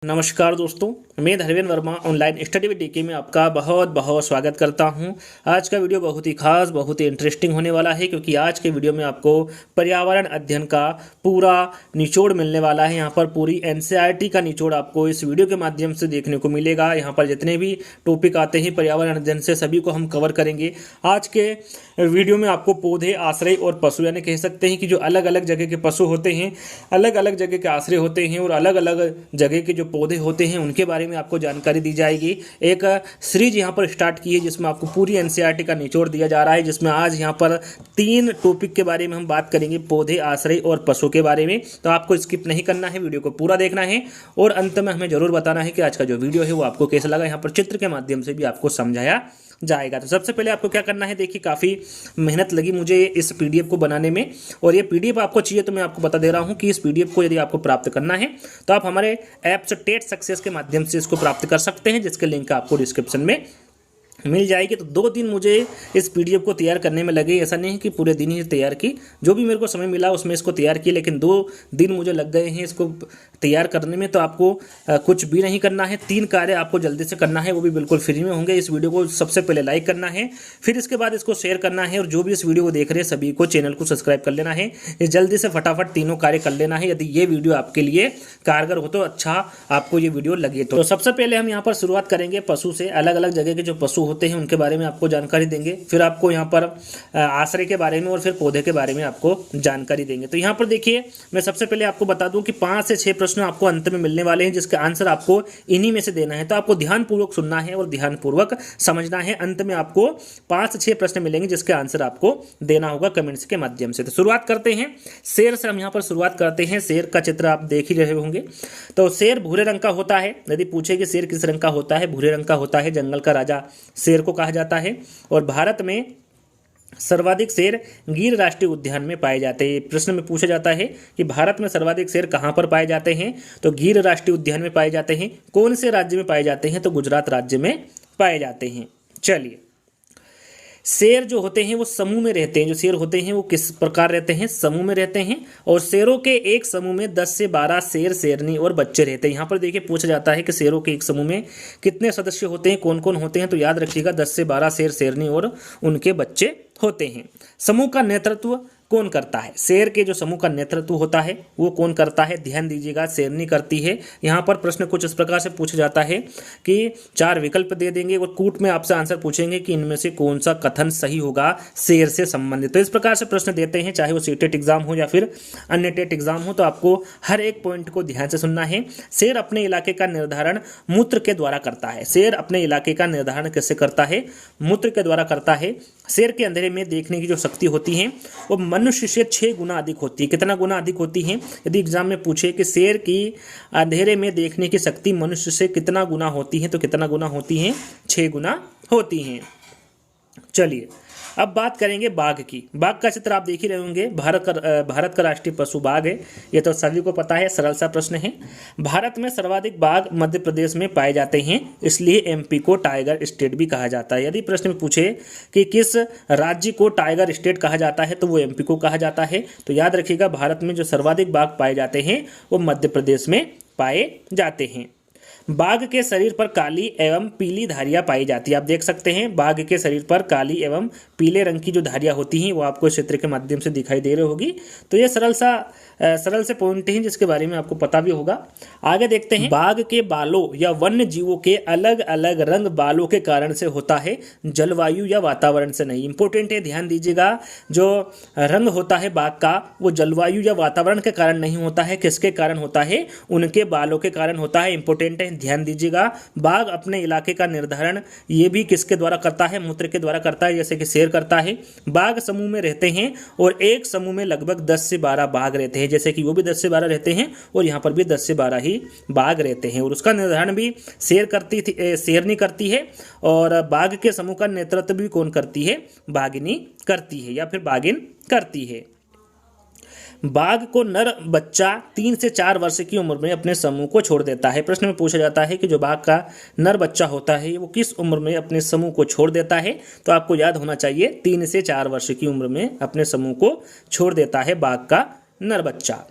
नमस्कार दोस्तों, मैं Dharmendra Verma online study with DK में आपका बहुत बहुत स्वागत करता हूं। आज का वीडियो बहुत ही खास, बहुत ही इंटरेस्टिंग होने वाला है क्योंकि आज के वीडियो में आपको पर्यावरण अध्ययन का पूरा निचोड़ मिलने वाला है। यहां पर पूरी एनसीईआरटी का निचोड़ आपको इस वीडियो के माध्यम से देखने को मिलेगा। यहां पर जितने भी टॉपिक आते हैं पर्यावरण अध्ययन से, सभी को हम कवर करेंगे। आज के वीडियो में आपको पौधे, आश्रय और पशु, यानी कह सकते हैं कि जो अलग अलग जगह के पशु होते हैं, अलग अलग जगह के आश्रय होते हैं और अलग अलग जगह के जो पौधे होते हैं उनके बारे में आपको जानकारी दी जाएगी। एक सीरीज यहाँ पर स्टार्ट की है जिसमें आपको पूरी एनसीईआरटी का निचोड़ दिया जा रहा है, जिसमें आज यहाँ पर 3 टॉपिक के बारे में हम बात करेंगे, पौधे, आश्रय और पशु के बारे में। तो आपको स्किप नहीं करना है, वीडियो को पूरा देखना है और अंत में हमें जरूर बताना है कि आज का जो वीडियो है वो आपको कैसा लगा। यहाँ पर चित्र के माध्यम से भी आपको समझाया जाएगा। तो सबसे पहले आपको क्या करना है, देखिए काफ़ी मेहनत लगी मुझे इस पीडीएफ को बनाने में, और ये पीडीएफ आपको चाहिए तो मैं आपको बता दे रहा हूँ कि इस पीडीएफ को यदि आपको प्राप्त करना है तो आप हमारे ऐप से टेट सक्सेस के माध्यम से इसको प्राप्त कर सकते हैं, जिसके लिंक आपको डिस्क्रिप्शन में मिल जाएगी। तो 2 दिन मुझे इस पीडीएफ को तैयार करने में लगे। ऐसा नहीं है कि पूरे दिन ही तैयार की, जो भी मेरे को समय मिला उसमें इसको तैयार किया, लेकिन 2 दिन मुझे लग गए हैं इसको तैयार करने में। तो आपको कुछ भी नहीं करना है, 3 कार्य आपको जल्दी से करना है, वो भी बिल्कुल फ्री में होंगे। इस वीडियो को सबसे पहले लाइक करना है, फिर इसके बाद इसको शेयर करना है, और जो भी इस वीडियो को देख रहे हैं सभी को चैनल को सब्सक्राइब कर लेना है। ये जल्दी से फटाफट तीनों कार्य कर लेना है यदि ये वीडियो आपके लिए कारगर हो, तो अच्छा आपको ये वीडियो लगे तो सबसे पहले हम यहाँ पर शुरुआत करेंगे पशु से। अलग अलग जगह के जो पशु होते हैं उनके बारे में आपको जानकारी देंगे, फिर आपको यहाँ पर आश्रय के बारे में और फिर पौधे के बारे में आपको जानकारी देंगे। तो यहाँ पर देखिए, मैं सबसे पहले आपको बता दूं कि 5 से 6 प्रश्न आपको अंत में मिलने वाले हैं, जिसका आंसर आपको इन्हीं में से देना है। तो आपको ध्यानपूर्वक सुनना है और ध्यानपूर्वक समझना है। अंत में आपको 5 से 6 प्रश्न मिलेंगे जिसके आंसर आपको देना होगा कमेंट्स के माध्यम से। तो शुरुआत करते हैं शेर से। हम यहाँ पर शुरुआत करते हैं। शेर का चित्र आप देख ही रहे होंगे। तो शेर भूरे रंग का होता है। यदि पूछे कि शेर किस रंग का होता है, भूरे रंग का होता है। जंगल का राजा शेर को कहा जाता है। और भारत में सर्वाधिक शेर गिर राष्ट्रीय उद्यान में पाए जाते हैं। प्रश्न में पूछा जाता है कि भारत में सर्वाधिक शेर कहां पर पाए जाते हैं, तो गिर राष्ट्रीय उद्यान में पाए जाते हैं। कौन से राज्य में पाए जाते हैं, तो गुजरात राज्य में पाए जाते हैं। चलिए, शेर जो होते हैं वो समूह में रहते हैं। जो शेर होते हैं वो किस प्रकार रहते हैं, समूह में रहते हैं। और शेरों के एक समूह में 10 से 12 शेर, शेरनी और बच्चे रहते हैं। यहाँ पर देखिए पूछा जाता है कि शेरों के एक समूह में कितने सदस्य होते हैं, कौन कौन होते हैं, तो याद रखिएगा 10 से 12 शेर, शेरनी और उनके बच्चे होते हैं। समूह का नेतृत्व कौन करता है, शेर के जो समूह का नेतृत्व होता है वो कौन करता है, ध्यान दीजिएगा, शेरनी करती है। यहाँ पर प्रश्न कुछ इस प्रकार से पूछा जाता है कि 4 विकल्प दे देंगे और कूट में आपसे आंसर पूछेंगे कि इनमें से कौन सा कथन सही होगा शेर से संबंधित। तो इस प्रकार से प्रश्न देते हैं, चाहे वो सीटेट एग्जाम हो या फिर अन्य टेट एग्जाम हो। तो आपको हर एक पॉइंट को ध्यान से सुनना है। शेर अपने इलाके का निर्धारण मूत्र के द्वारा करता है। शेर अपने इलाके का निर्धारण कैसे करता है, मूत्र के द्वारा करता है। शेर के अंधेरे में देखने की जो शक्ति होती है वो मनुष्य से 6 गुना अधिक होती है। कितना गुना अधिक होती है, यदि एग्जाम में पूछे कि शेर की अंधेरे में देखने की शक्ति मनुष्य से कितना गुना होती है, तो कितना गुना होती है, 6 गुना होती है। चलिए, अब बात करेंगे बाघ की। बाघ का चित्र आप देख ही रहे होंगे। भारत का राष्ट्रीय पशु बाघ है, ये तो सभी को पता है, सरल सा प्रश्न है। भारत में सर्वाधिक बाघ मध्य प्रदेश में पाए जाते हैं, इसलिए एमपी को टाइगर स्टेट भी कहा जाता है। यदि प्रश्न में पूछे कि किस राज्य को टाइगर स्टेट कहा जाता है, तो वो एमपी को कहा जाता है। तो याद रखिएगा, भारत में जो सर्वाधिक बाघ पाए जाते हैं वो मध्य प्रदेश में पाए जाते हैं। बाघ के शरीर पर काली एवं पीली धारियां पाई जाती है। आप देख सकते हैं बाघ के शरीर पर काली एवं पीले रंग की जो धारियां होती हैं वो आपको इस चित्र के माध्यम से दिखाई दे रही होगी। तो ये सरल से पॉइंट हैं जिसके बारे में आपको पता भी होगा। आगे देखते हैं, बाघ के बालों या वन्य जीवों के अलग अलग रंग बालों के कारण से होता है, जलवायु या वातावरण से नहीं। इंपॉर्टेंट है, ध्यान दीजिएगा। जो रंग होता है बाघ का वो जलवायु या वातावरण के कारण नहीं होता है। किसके कारण होता है, उनके बालों के कारण होता है। इंपॉर्टेंट है, ध्यान दीजिएगा। बाघ अपने इलाके का निर्धारण ये भी किसके द्वारा करता है, मूत्र के द्वारा करता है, जैसे कि शेर करता है। बाघ समूह में रहते हैं और एक समूह में लगभग 10 से 12 बाघ रहते हैं, जैसे कि वो भी 10 से 12 रहते हैं और यहाँ पर भी 10 से 12 ही बाघ रहते हैं। और उसका निर्धारण भी शेरनी करती है। और बाघ के समूह का नेतृत्व भी कौन करती है, बाघिनी करती है या फिर बाघिन करती है। बाघ को नर बच्चा 3 से 4 वर्ष की उम्र में अपने समूह को छोड़ देता है। प्रश्न में पूछा जाता है कि जो बाघ का नर बच्चा होता है वो किस उम्र में अपने समूह को छोड़ देता है, तो आपको याद होना चाहिए 3 से 4 वर्ष की उम्र में अपने समूह को छोड़ देता है बाघ का नर बच्चा।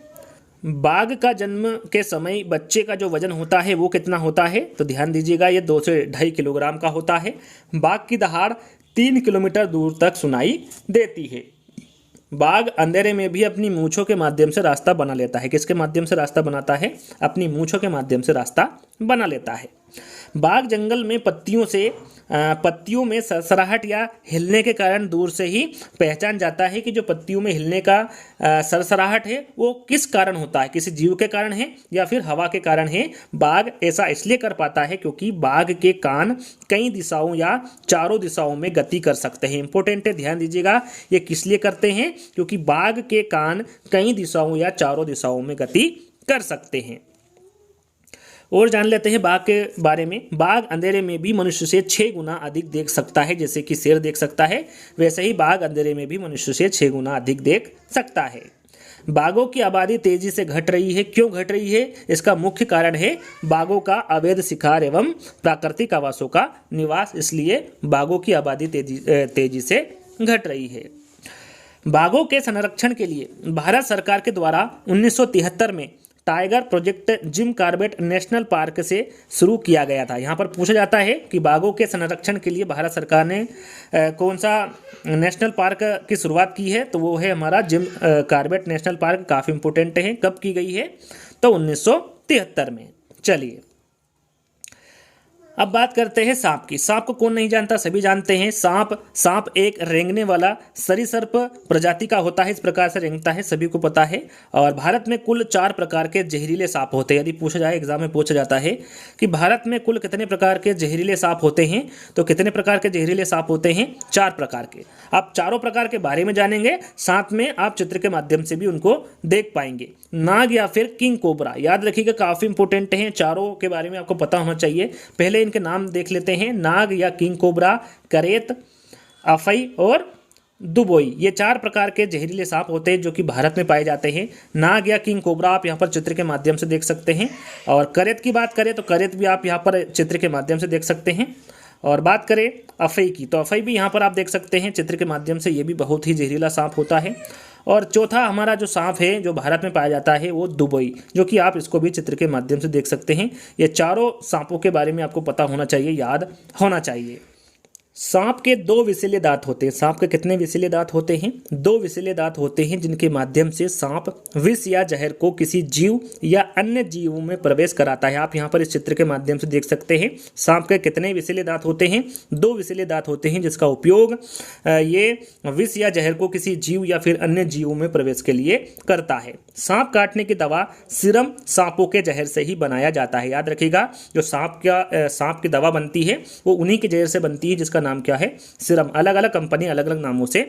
बाघ का जन्म के समय बच्चे का जो वजन होता है वो कितना होता है? तो ध्यान दीजिएगा, ये 2 से 2.5 किलोग्राम का होता है। बाघ की दहाड़ 3 किलोमीटर दूर तक सुनाई देती है। बाघ अंधेरे में भी अपनी मूंछों के माध्यम से रास्ता बना लेता है। किसके माध्यम से रास्ता बनाता है? अपनी मूंछों के माध्यम से रास्ता बना लेता है। बाघ जंगल में पत्तियों में सरसराहट या हिलने के कारण दूर से ही पहचान जाता है कि जो पत्तियों में हिलने का सरसराहट है वो किस कारण होता है, किसी जीव के कारण है या फिर हवा के कारण है। बाघ ऐसा इसलिए कर पाता है क्योंकि बाघ के कान कई दिशाओं या चारों दिशाओं में गति कर सकते हैं। इंपॉर्टेंट है, ध्यान दीजिएगा, ये किस लिए करते हैं? क्योंकि बाघ के कान कई दिशाओं या चारों दिशाओं में गति कर सकते हैं। और जान लेते हैं बाघ के बारे में। बाघ अंधेरे में भी मनुष्य से 6 गुना अधिक देख सकता है। जैसे कि शेर देख सकता है, वैसे ही बाघ अंधेरे में भी मनुष्य से 6 गुना अधिक देख सकता है। बाघों की आबादी तेजी से घट रही है। क्यों घट रही है? इसका मुख्य कारण है बाघों का अवैध शिकार एवं प्राकृतिक आवासों का निवास, इसलिए बाघों की आबादी तेजी से घट रही है। बाघों के संरक्षण के लिए भारत सरकार के द्वारा 1973 में tiger project Jim Corbett national park से शुरू किया गया था। यहाँ पर पूछा जाता है कि बाघों के संरक्षण के लिए भारत सरकार ने कौन सा नेशनल पार्क की शुरुआत की है? तो वो है हमारा जिम कॉर्बेट नेशनल पार्क। काफ़ी इंपोर्टेंट है। कब की गई है? तो 1973 में। चलिए अब बात करते हैं सांप की। सांप को कौन नहीं जानता, सभी जानते हैं। सांप एक रेंगने वाला सरीसृप प्रजाति का होता है। इस प्रकार से रेंगता है, सभी को पता है। और भारत में कुल 4 प्रकार के जहरीले सांप होते हैं। यदि पूछा जाए, एग्जाम में पूछा जाता है कि भारत में कुल कितने प्रकार के जहरीले सांप होते हैं, तो कितने प्रकार के जहरीले सांप होते हैं? 4 प्रकार के। आप चारों प्रकार के बारे में जानेंगे, साथ में आप चित्र के माध्यम से भी उनको देख पाएंगे। नाग या फिर किंग कोबरा, याद रखिएगा, काफ़ी इंपोर्टेंट हैं। चारों के बारे में आपको पता होना चाहिए। पहले इनके नाम देख लेते हैं। नाग या किंग कोबरा, करेत, अफई और दुबोई, ये 4 प्रकार के जहरीले सांप होते हैं जो कि भारत में पाए जाते हैं। नाग या किंग कोबरा आप यहाँ पर चित्र के माध्यम से देख सकते हैं। और करेत की बात करें तो करेत भी आप यहाँ पर चित्र के माध्यम से देख सकते हैं। और बात करें अफई की, तो अफई भी यहाँ पर आप देख सकते हैं चित्र के माध्यम से। ये भी बहुत ही जहरीला सांप होता है। और चौथा हमारा जो सांप है जो भारत में पाया जाता है वो दुबई, जो कि आप इसको भी चित्र के माध्यम से देख सकते हैं। ये चारों सांपों के बारे में आपको पता होना चाहिए, याद होना चाहिए। सांप के 2 विषैले दांत होते हैं। सांप के कितने विषैले दांत होते हैं? 2 विषैले दांत होते हैं, जिनके माध्यम से सांप विष या जहर को किसी जीव या अन्य जीवों में प्रवेश कराता है। आप यहाँ पर इस चित्र के माध्यम से देख सकते हैं। सांप के कितने विषैले दांत होते हैं? 2 विषैले दांत होते हैं, जिसका उपयोग ये विष या जहर को किसी जीव या फिर अन्य जीवों में प्रवेश के लिए करता है। सांप काटने की दवा सीरम सांपों के जहर से ही बनाया जाता है। याद रखिएगा, जो सांप की दवा बनती है वो उन्हीं के जहर से बनती है, जिसका नाम क्या है? सीरम। अलग अलग कंपनी अलग अलग नामों से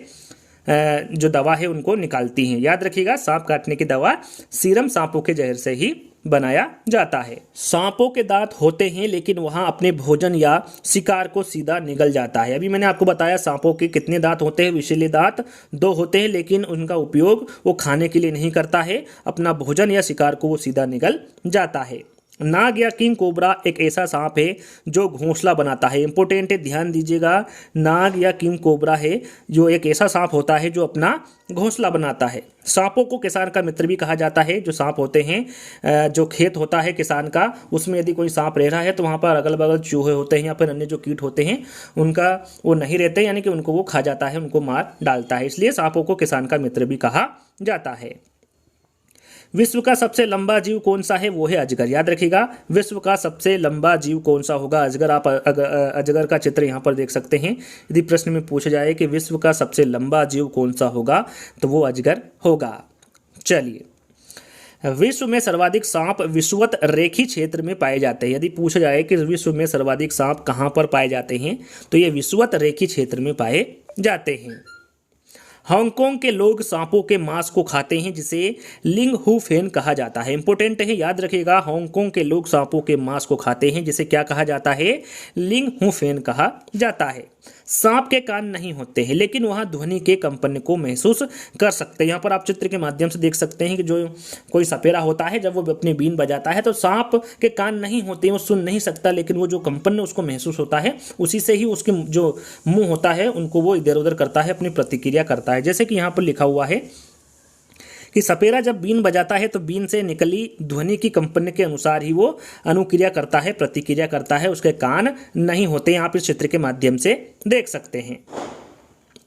जो दवा है उनको निकालती हैं। याद रखिएगा, सांप काटने की दवा सीरम सांपों के जहर से ही बनाया जाता है। सांपों के दांत होते हैं, लेकिन वहां अपने भोजन या शिकार को सीधा निगल जाता है। अभी मैंने आपको बताया सांपों के कितने दांत होते हैं। विषैले दांत 2 होते हैं, लेकिन उनका उपयोग वो खाने के लिए नहीं करता है। अपना भोजन या शिकार को वो सीधा निगल जाता है। नाग या किंग कोबरा एक ऐसा सांप है जो घोंसला बनाता है। इंपॉर्टेंट है, ध्यान दीजिएगा। नाग या किंग कोबरा है जो एक ऐसा सांप होता है जो अपना घोंसला बनाता है। सांपों को किसान का मित्र भी कहा जाता है। जो सांप होते हैं, जो खेत होता है किसान का, उसमें यदि कोई सांप रह रहा है तो वहाँ पर अगल बगल चूहे होते हैं या फिर अन्य जो कीट होते हैं उनका वो नहीं रहते, यानी कि उनको वो खा जाता है, उनको मार डालता है। इसलिए सांपों को किसान का मित्र भी कहा जाता है। विश्व का सबसे लंबा जीव कौन सा है? वो है अजगर। याद रखिएगा, विश्व का सबसे लंबा जीव कौन सा होगा? अजगर। आप अजगर का चित्र यहाँ पर देख सकते हैं। यदि प्रश्न में पूछा जाए कि विश्व का सबसे लंबा जीव कौन सा होगा, तो वो अजगर होगा। चलिए, विश्व में सर्वाधिक सांप विषुवत रेखी क्षेत्र में पाए जाते हैं। यदि पूछा जाए कि विश्व में सर्वाधिक सांप कहाँ पर पाए जाते हैं, तो ये विषुवत रेखी क्षेत्र में पाए जाते हैं। हांगकांग के लोग सांपों के मांस को खाते हैं, जिसे लिंग हु फेन कहा जाता है। इंपॉर्टेंट है, याद रखिएगा, हांगकांग के लोग सांपों के मांस को खाते हैं, जिसे क्या कहा जाता है? लिंग हु फेन कहा जाता है। सांप के कान नहीं होते हैं, लेकिन वहां ध्वनि के कंपन को महसूस कर सकते हैं। यहाँ पर आप चित्र के माध्यम से देख सकते हैं कि जो कोई सपेरा होता है, जब वो अपनी बीन बजाता है तो सांप के कान नहीं होते हैं, वो सुन नहीं सकता, लेकिन वो जो कंपन उसको महसूस होता है, उसी से ही उसके जो मुंह होता है उनको वो इधर उधर करता है, अपनी प्रतिक्रिया करता है। जैसे कि यहाँ पर लिखा हुआ है कि सपेरा जब बीन बजाता है तो बीन से निकली ध्वनि की कंपन के अनुसार ही वो अनुक्रिया करता है, प्रतिक्रिया करता है, उसके कान नहीं होते हैं। आप इस चित्र के माध्यम से देख सकते हैं।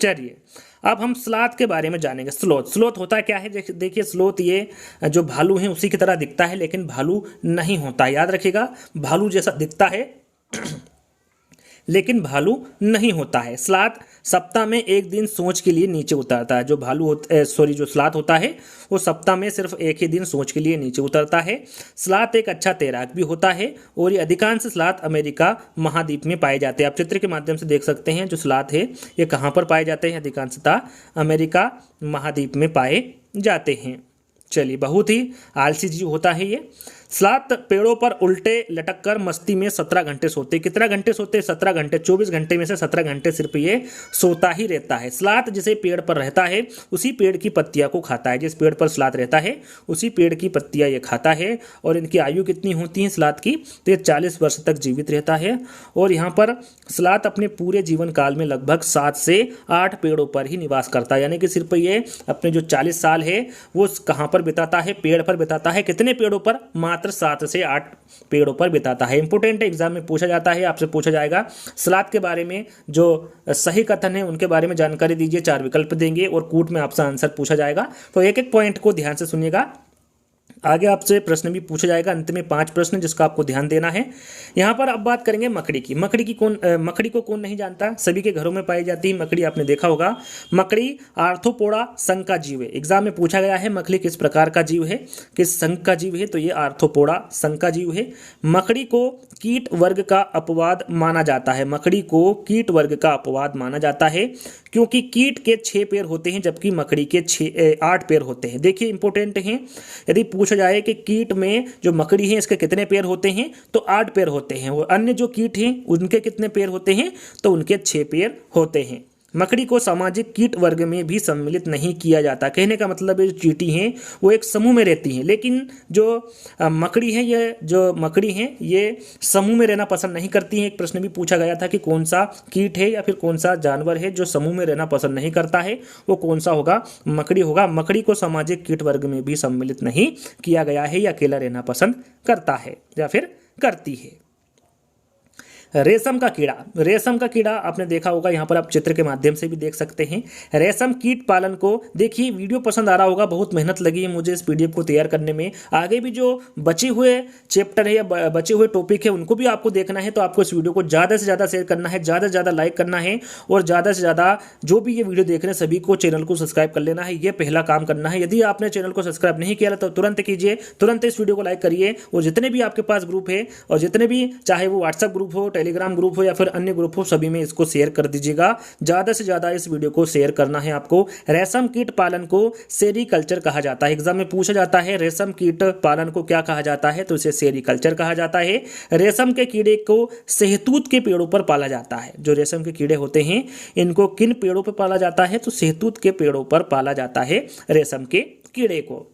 चलिए अब हम स्लॉथ के बारे में जानेंगे। स्लॉथ होता क्या है? देखिए स्लॉथ ये जो भालू है उसी की तरह दिखता है, लेकिन भालू नहीं होता। याद रखिएगा, भालू जैसा दिखता है लेकिन भालू नहीं होता है। स्लॉथ सप्ताह में एक दिन सोच के लिए नीचे उतरता है। जो जो स्लॉथ होता है वो सप्ताह में सिर्फ एक ही दिन सोच के लिए नीचे उतरता है। स्लॉथ एक अच्छा तैराक भी होता है और ये अधिकांश स्लॉथ अमेरिका महाद्वीप में पाए जाते हैं। आप चित्र के माध्यम से देख सकते हैं जो स्लॉथ है ये कहाँ पर पाए जाते हैं? अधिकांशतः अमेरिका महाद्वीप में पाए जाते हैं। चलिए, बहुत ही आलसी जीव होता है ये। स्लॉथ पेड़ों पर उल्टे लटक कर मस्ती में 17 घंटे सोते। कितना घंटे सोते? 17 घंटे। 24 घंटे में से 17 घंटे सिर्फ ये सोता ही रहता है। स्लॉथ जिसे पेड़ पर रहता है उसी पेड़ की पत्तियां को खाता है। जिस पेड़ पर स्लॉथ रहता है उसी पेड़ की पत्तियां ये खाता है। और इनकी आयु कितनी होती है स्लॉथ की? तो ये 40 वर्ष तक जीवित रहता है। और यहाँ पर स्लॉथ अपने पूरे जीवन काल में लगभग 7 से 8 पेड़ों पर ही निवास करता है। यानी कि सिर्फ ये अपने जो 40 साल है वो कहाँ पर बिताता है? पेड़ पर बिताता है। कितने पेड़ों पर? मात्र 7 से 8 पेड़ों पर बिताता है। इंपोर्टेंट है, एग्जाम में पूछा जाता है, आपसे पूछा जाएगा। स्लॉथ के बारे में जो सही कथन है उनके बारे में जानकारी दीजिए। 4 विकल्प देंगे और कूट में आपसे आंसर पूछा जाएगा। तो एक एक पॉइंट को ध्यान से सुनिएगा। आगे आपसे प्रश्न भी पूछा जाएगा। अंत में 5 प्रश्न जिसका आपको ध्यान देना है। यहाँ पर अब बात करेंगे मकड़ी की। मकड़ी को कौन नहीं जानता? सभी के घरों में पाई जाती है मकड़ी, आपने देखा होगा। मकड़ी आर्थ्रोपोडा संघ का जीव है। एग्जाम में पूछा गया है मकड़ी किस प्रकार का जीव है, किस संघ का जीव है? तो ये आर्थ्रोपोडा संघ का जीव है। मकड़ी को कीट वर्ग का अपवाद माना जाता है। मकड़ी को कीट वर्ग का अपवाद माना जाता है क्योंकि कीट के 6 पैर होते हैं जबकि मकड़ी के 8 पैर होते हैं। देखिए इंपोर्टेंट है, यदि पूछा जाए कि कीट में जो मकड़ी है इसके कितने पैर होते हैं तो 8 पैर होते हैं, और अन्य जो कीट हैं उनके कितने पैर होते हैं तो उनके 6 पैर होते हैं। मकड़ी को सामाजिक कीट वर्ग में भी सम्मिलित नहीं किया जाता। कहने का मतलब है जो चींटी हैं वो एक समूह में रहती हैं, लेकिन जो मकड़ी है ये समूह में रहना पसंद नहीं करती हैं। एक प्रश्न भी पूछा गया था कि कौन सा कीट है या फिर कौन सा जानवर है जो समूह में रहना पसंद नहीं करता है, वो कौन सा होगा? मकड़ी होगा। मकड़ी को सामाजिक कीट वर्ग में भी सम्मिलित नहीं किया गया है, या अकेला रहना पसंद करता है या फिर करती है। रेशम का कीड़ा आपने देखा होगा, यहाँ पर आप चित्र के माध्यम से भी देख सकते हैं। रेशम कीट पालन को देखिए, वीडियो पसंद आ रहा होगा, बहुत मेहनत लगी है मुझे इस पीडीएफ को तैयार करने में। आगे भी जो बचे हुए चैप्टर है या बचे हुए टॉपिक है उनको भी आपको देखना है, तो आपको इस वीडियो को ज़्यादा से ज़्यादा शेयर करना है, ज़्यादा से ज़्यादा लाइक करना है, और ज़्यादा से ज़्यादा जो भी ये वीडियो देख रहे हैं सभी को चैनल को सब्सक्राइब कर लेना है। ये पहला काम करना है। यदि आपने चैनल को सब्सक्राइब नहीं किया तो तुरंत कीजिए, तुरंत इस वीडियो को लाइक करिए, और जितने भी आपके पास ग्रुप है और जितने भी चाहे वो व्हाट्सएप ग्रुप हो, टेलीग्राम ग्रुप हो या फिर अन्य ग्रुप हो, सभी में इसको शेयर कर दीजिएगा। ज्यादा से ज्यादा इस वीडियो को शेयर करना है आपको। रेशम कीट पालन को सेरीकल्चर कहा जाता है। एग्जाम में पूछा जाता है रेशम कीट पालन को क्या कहा जाता है, तो इसे सेरीकल्चर कहा जाता है। रेशम के कीड़े को शहतूत के पेड़ों पर पाला जाता है। जो रेशम के कीड़े होते हैं इनको किन पेड़ों पर पाला जाता है, तो शहतूत के पेड़ों पर पाला जाता है रेशम के कीड़े को।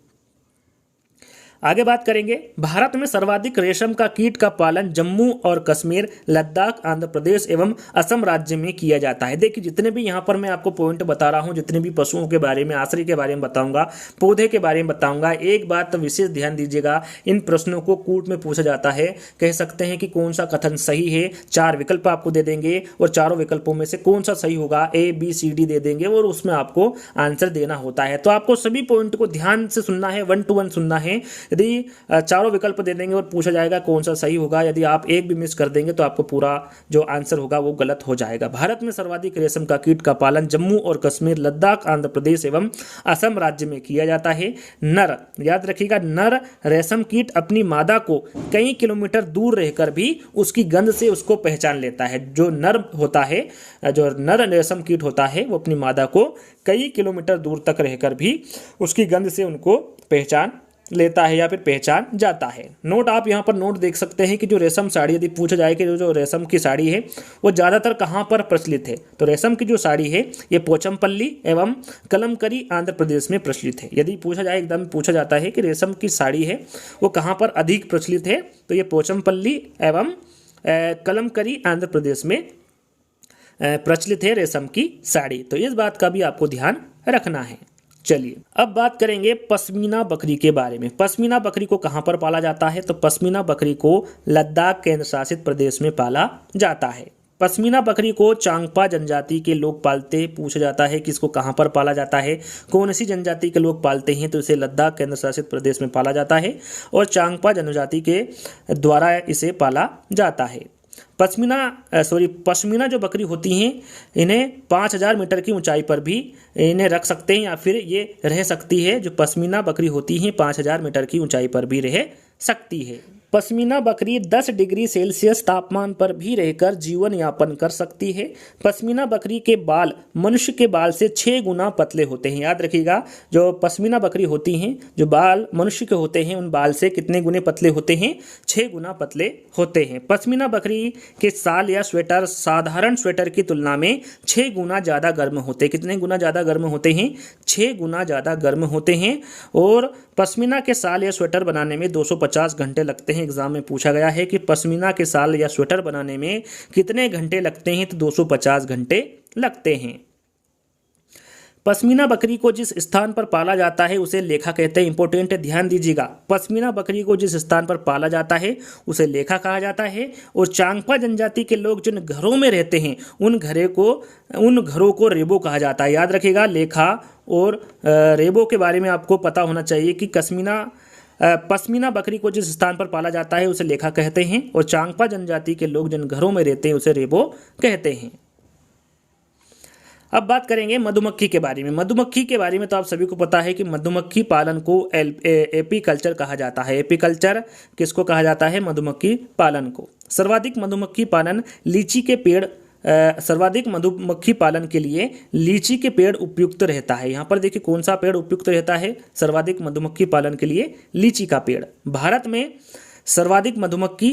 आगे बात करेंगे, भारत में सर्वाधिक रेशम का कीट का पालन जम्मू और कश्मीर, लद्दाख, आंध्र प्रदेश एवं असम राज्य में किया जाता है। देखिए जितने भी यहाँ पर मैं आपको पॉइंट बता रहा हूँ, जितने भी पशुओं के बारे में, आश्रय के बारे में बताऊंगा, पौधे के बारे में बताऊंगा, एक बात तो विशेष ध्यान दीजिएगा, इन प्रश्नों को कूट में पूछा जाता है। कह सकते हैं कि कौन सा कथन सही है, 4 विकल्प आपको दे देंगे और चारों विकल्पों में से कौन सा सही होगा, ABCD दे देंगे और उसमें आपको आंसर देना होता है। तो आपको सभी पॉइंट को ध्यान से सुनना है, 1 to 1 सुनना है। यदि चारों विकल्प दे देंगे और पूछा जाएगा कौन सा सही होगा, यदि आप एक भी मिस कर देंगे तो आपको पूरा जो आंसर होगा वो गलत हो जाएगा। भारत में सर्वाधिक रेशम का कीट का पालन जम्मू और कश्मीर, लद्दाख, आंध्र प्रदेश एवं असम राज्य में किया जाता है। नर, याद रखिएगा, नर रेशम कीट अपनी मादा को कई किलोमीटर दूर रहकर भी उसकी गंध से उसको पहचान लेता है। जो नर होता है, जो नर रेशम कीट होता है, वो अपनी मादा को कई किलोमीटर दूर तक रहकर भी उसकी गंध से उनको पहचान लेता है या फिर पहचान जाता है। नोट, आप यहाँ पर नोट देख सकते हैं कि जो रेशम साड़ी, यदि पूछा जाए कि जो रेशम की साड़ी है वो ज़्यादातर कहाँ पर प्रचलित है, तो रेशम की जो साड़ी है ये पोचमपल्ली एवं कलमकरी आंध्र प्रदेश में प्रचलित है। यदि पूछा जाए, एकदम पूछा जाता है कि रेशम की साड़ी है वो कहाँ पर अधिक प्रचलित है, तो ये पोचमपल्ली एवं कलमकरी आंध्र प्रदेश में प्रचलित है रेशम की साड़ी। तो इस बात का भी आपको ध्यान रखना है। चलिए अब बात करेंगे पश्मीना बकरी के बारे में। पश्मीना बकरी को कहाँ पर पाला जाता है? तो पश्मीना बकरी को लद्दाख केंद्र शासित प्रदेश में पाला जाता है। पश्मीना बकरी को चांगपा जनजाति के लोग पालते। पूछा जाता है कि इसको कहाँ पर पाला जाता है, कौन सी जनजाति के लोग पालते हैं? तो इसे लद्दाख केंद्र शासित प्रदेश में पाला जाता है और चांगपा जनजाति के द्वारा इसे पाला जाता है। पश्मीना जो बकरी होती हैं इन्हें 5000 मीटर की ऊंचाई पर भी इन्हें रख सकते हैं या फिर ये रह सकती है। जो पश्मीना बकरी होती हैं 5000 मीटर की ऊंचाई पर भी रह सकती है। पश्मीना बकरी 10 डिग्री सेल्सियस तापमान पर भी रहकर जीवन यापन कर सकती है। पश्मीना बकरी के बाल मनुष्य के बाल से 6 गुना पतले होते हैं। याद रखिएगा, जो पश्मीना बकरी होती हैं, जो बाल मनुष्य के होते हैं, उन बाल से कितने गुने पतले होते हैं? 6 गुना पतले होते हैं। पश्मीना बकरी के शाल या स्वेटर साधारण स्वेटर की तुलना में 6 गुना ज़्यादा गर्म होते हैं। कितने गुना ज़्यादा गर्म होते हैं? 6 गुना ज़्यादा गर्म होते हैं। और पश्मीना के शाल या स्वेटर बनाने में 250 घंटे लगते हैं। एग्जाम में पूछा गया है कि पश्मीना के शाल या स्वेटर बनाने में कितने घंटे लगते हैं? तो 250 घंटे लगते हैं। पश्मीना बकरी को जिस स्थान पर पाला जाता है उसे लेखा कहते हैं। इंपॉर्टेंट है, ध्यान दीजिएगा। पश्मीना बकरी को जिस स्थान पर पाला जाता है उसे लेखा कहा जाता है। और चांगपा जनजाति के लोग जिन घरों में रहते हैं उन घरों को रेबो कहा जाता है। याद रखिएगा, लेखा और रेबो के बारे में आपको पता होना चाहिए कि पश्मीना बकरी को जिस स्थान पर पाला जाता है उसे लेखा कहते हैं और चांगपा जनजाति के लोग जिन घरों में रहते हैं उसे रेबो कहते हैं। अब बात करेंगे मधुमक्खी के बारे में। मधुमक्खी के बारे में तो आप सभी को पता है कि मधुमक्खी पालन को एपीकल्चर कहा जाता है। एपीकल्चर किसको कहा जाता है? मधुमक्खी पालन को। सर्वाधिक मधुमक्खी पालन के लिए लीची के पेड़ उपयुक्त रहता है। यहाँ पर देखिए कौन सा पेड़ उपयुक्त रहता है? सर्वाधिक मधुमक्खी पालन के लिए लीची का पेड़। भारत में सर्वाधिक मधुमक्खी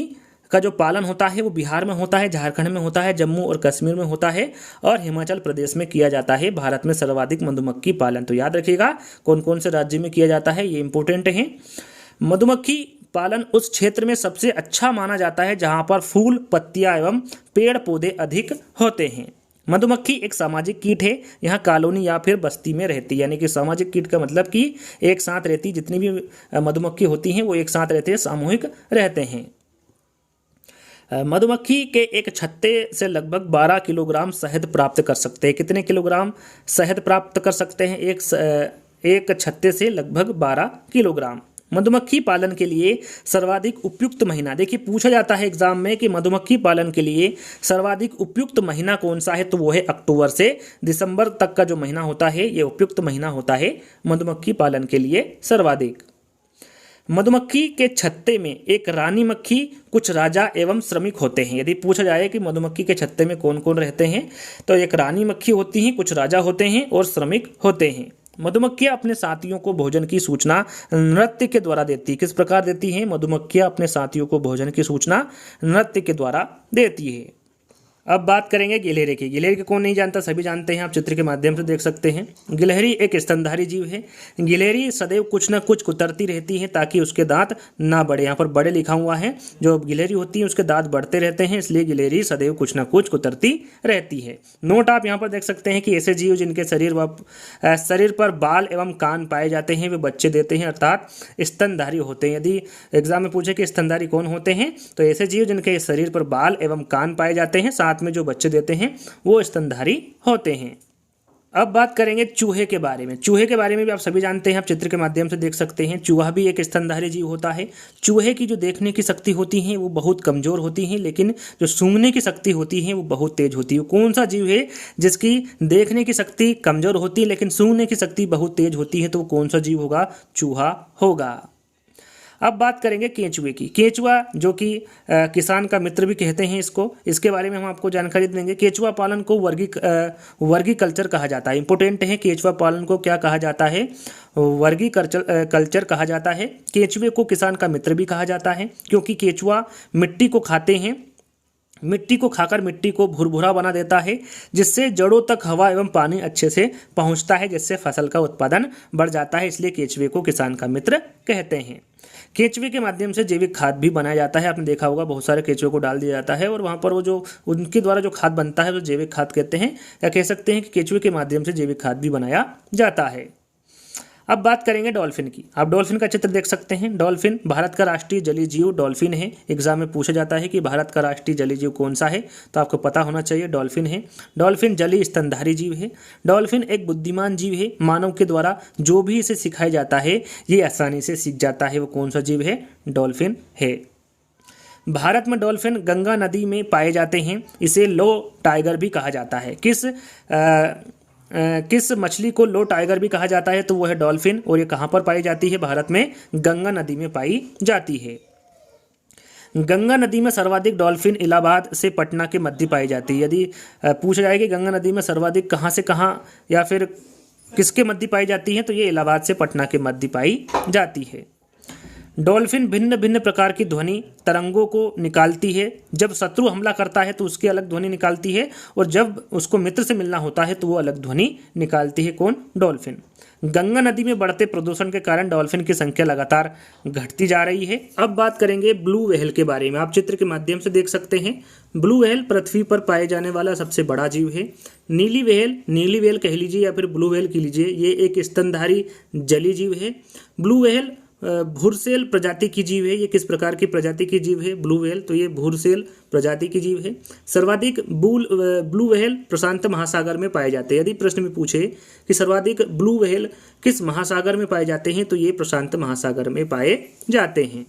का जो पालन होता है वो बिहार में होता है, झारखंड में होता है, जम्मू और कश्मीर में होता है और हिमाचल प्रदेश में किया जाता है। भारत में सर्वाधिक मधुमक्खी पालन, तो याद रखिएगा कौन कौन से राज्य में किया जाता है, ये इंपॉर्टेंट है। मधुमक्खी पालन उस क्षेत्र में सबसे अच्छा माना जाता है जहां पर फूल, पत्तियां एवं पेड़ पौधे अधिक होते हैं। मधुमक्खी एक सामाजिक कीट है। यहाँ कॉलोनी या फिर बस्ती में रहती है। यानी कि सामाजिक कीट का मतलब कि एक साथ रहती, जितनी भी मधुमक्खी होती हैं वो एक साथ रहते हैं, सामूहिक रहते हैं। मधुमक्खी के एक छत्ते से लगभग 12 किलोग्राम शहद प्राप्त कर सकते हैं। कितने किलोग्राम शहद प्राप्त कर सकते हैं? एक छत्ते से लगभग 12 किलोग्राम। मधुमक्खी पालन के लिए सर्वाधिक उपयुक्त महीना, देखिए पूछा जाता है एग्जाम में कि मधुमक्खी पालन के लिए सर्वाधिक उपयुक्त महीना कौन सा है? तो वो है अक्टूबर से दिसंबर तक का जो महीना होता है ये उपयुक्त महीना होता है मधुमक्खी पालन के लिए सर्वाधिक। मधुमक्खी के छत्ते में एक रानी मक्खी, कुछ राजा एवं श्रमिक होते हैं। यदि पूछा जाए कि मधुमक्खी के छत्ते में कौन कौन रहते हैं तो एक रानी मक्खी होती हैं, कुछ राजा होते हैं और श्रमिक होते हैं। मधुमक्खियां अपने साथियों को भोजन की सूचना नृत्य के द्वारा देती है। किस प्रकार देती हैं? मधुमक्खियां अपने साथियों को भोजन की सूचना नृत्य के द्वारा देती है। अब बात करेंगे गिलहरी की। गिलहरी को कौन नहीं जानता, सभी जानते हैं, आप चित्र के माध्यम से देख सकते हैं। गिलहरी एक स्तनधारी जीव है। गिलहरी सदैव कुछ न कुछ कुतरती रहती है ताकि उसके दांत ना बढ़े। यहाँ पर बड़े लिखा हुआ है, जो गिलहरी होती है उसके दांत बढ़ते रहते हैं, इसलिए गिलहरी सदैव कुछ न कुछ कुतरती रहती है। नोट आप यहाँ पर देख सकते हैं कि ऐसे जीव जिनके शरीर पर बाल एवं कान पाए जाते हैं वे बच्चे देते हैं, अर्थात स्तनधारी होते हैं। यदि एग्जाम में पूछे कि स्तनधारी कौन होते हैं तो ऐसे जीव जिनके शरीर पर बाल एवं कान पाए जाते हैं, साथ में जो बच्चे देते हैं वो स्तनधारी होते हैं। अब बात करेंगे चूहे के बारे में। चूहे के बारे में भी आप सभी जानते हैं, आप चित्र के माध्यम से देख सकते हैं। चूहा भी एक स्तनधारी जीव होता है। चूहे की जो देखने की शक्ति होती है वो बहुत कमजोर होती है, लेकिन जो सूंघने की शक्ति होती है वो बहुत तेज होती है। कौन सा जीव है जिसकी देखने की शक्ति कमजोर होती है लेकिन सूंघने की शक्ति बहुत तेज होती है? तो कौन सा जीव होगा? चूहा होगा। अब बात करेंगे केंचुए की। केंचुआ जो कि किसान का मित्र भी कहते हैं इसके बारे में हम आपको जानकारी देंगे। केंचुआ पालन को वर्गीकल्चर कहा जाता है। इंपॉर्टेंट है, केंचुआ पालन को क्या कहा जाता है? वर्गीकल्चर कहा जाता है। केंचुए को किसान का मित्र भी कहा जाता है क्योंकि केंचुआ मिट्टी को खाते हैं। मिट्टी को खाकर मिट्टी को भुरभुरा बना देता है, जिससे जड़ों तक हवा एवं पानी अच्छे से पहुंचता है, जिससे फसल का उत्पादन बढ़ जाता है। इसलिए केंचुए को किसान का मित्र कहते हैं। केंचुए के माध्यम से जैविक खाद भी बनाया जाता है। आपने देखा होगा बहुत सारे केंचुए को डाल दिया जाता है और वहाँ पर वो जो उनके द्वारा जो खाद बनता है वो जैविक खाद कहते हैं, या कह सकते हैं कि केंचुए के माध्यम से जैविक खाद भी बनाया जाता है। अब बात करेंगे डॉल्फिन की। आप डॉल्फिन का चित्र देख सकते हैं। डॉल्फिन भारत का राष्ट्रीय जलीय जीव डॉल्फिन है। एग्जाम में पूछा जाता है कि भारत का राष्ट्रीय जलीय जीव कौन सा है, तो आपको पता होना चाहिए डॉल्फिन है। डॉल्फिन जलीय स्तनधारी जीव है। डॉल्फिन एक बुद्धिमान जीव है। मानव के द्वारा जो भी इसे सिखाया जाता है ये आसानी से सीख जाता है। वो कौन सा जीव है? डॉल्फिन है। भारत में डॉल्फिन गंगा नदी में पाए जाते हैं। इसे लो टाइगर भी कहा जाता है। किस मछली को लो टाइगर भी कहा जाता है? तो वो है डॉल्फिन। और ये कहाँ पर पाई जाती है? भारत में गंगा नदी में पाई जाती है। गंगा नदी में सर्वाधिक डॉल्फिन इलाहाबाद से पटना के मध्य पाई जाती है। यदि पूछा जाए कि गंगा नदी में सर्वाधिक कहाँ से कहाँ या फिर किसके मध्य पाई जाती है, तो ये इलाहाबाद से पटना के मध्य पाई जाती है। डॉल्फिन भिन्न भिन्न प्रकार की ध्वनि तरंगों को निकालती है। जब शत्रु हमला करता है तो उसकी अलग ध्वनि निकालती है, और जब उसको मित्र से मिलना होता है तो वो अलग ध्वनि निकालती है। कौन? डॉल्फिन। गंगा नदी में बढ़ते प्रदूषण के कारण डॉल्फिन की संख्या लगातार घटती जा रही है। अब बात करेंगे ब्लू व्हेल के बारे में। आप चित्र के माध्यम से देख सकते हैं। ब्लू व्हेल पृथ्वी पर पाए जाने वाला सबसे बड़ा जीव है। नीली व्हेल कह लीजिए या फिर ब्लू व्हेल कह लीजिए, ये एक स्तनधारी जलीय जीव है। ब्लू व्हेल भूरसेल प्रजाति की जीव है। ये किस प्रकार की प्रजाति की जीव है? Blue whale. तो ये भूरसेल प्रजाति की जीव है। सर्वाधिक ब्लू व्हेल प्रशांत महासागर में पाए जाते हैं। यदि प्रश्न में पूछे कि सर्वाधिक ब्लू व्हेल किस महासागर में पाए जाते हैं, तो ये प्रशांत महासागर में पाए जाते हैं।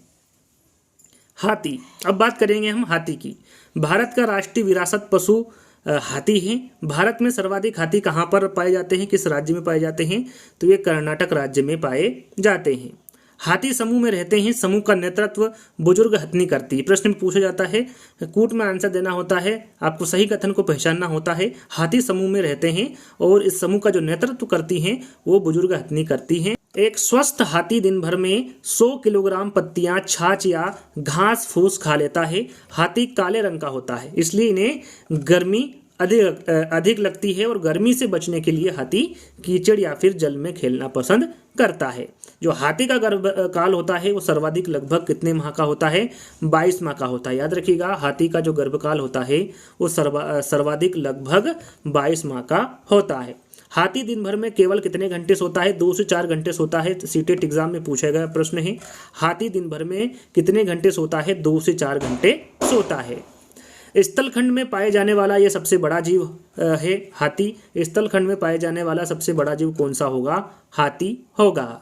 हाथी। अब बात करेंगे हम हाथी की। भारत का राष्ट्रीय विरासत पशु हाथी है। भारत में सर्वाधिक हाथी कहाँ पर पाए जाते हैं, किस राज्य में पाए जाते हैं? तो ये कर्नाटक राज्य में पाए जाते हैं। हाथी समूह में रहते हैं। समूह का नेतृत्व बुजुर्ग हथनी करती है। प्रश्न में पूछा जाता है, कूट में आंसर देना होता है, आपको सही कथन को पहचानना होता है। हाथी समूह में रहते हैं और इस समूह का जो नेतृत्व करती हैं वो बुजुर्ग हथनी करती हैं। एक स्वस्थ हाथी दिन भर में 100 किलोग्राम पत्तियां, छाछ या घास फूस खा लेता है। हाथी काले रंग का होता है, इसलिए इन्हें गर्मी अधिक लगती है और गर्मी से बचने के लिए हाथी कीचड़ या फिर जल में खेलना पसंद करता है। जो हाथी का गर्भकाल होता है वो सर्वाधिक लगभग कितने माह का होता है? 22 माह का होता है। याद रखिएगा, हाथी का जो गर्भकाल होता है वो सर्वाधिक लगभग 22 माह का होता है। हाथी दिन भर में केवल कितने घंटे सोता है? 2 से 4 घंटे सोता है। सीटेट एग्जाम में पूछा गया प्रश्न है, हाथी दिन भर में कितने घंटे सोता है? 2 से 4 घंटे सोता है। स्थलखंड में पाए जाने वाला यह सबसे बड़ा जीव है हाथी। स्थलखंड में पाए जाने वाला सबसे बड़ा जीव कौन सा होगा? हाथी होगा।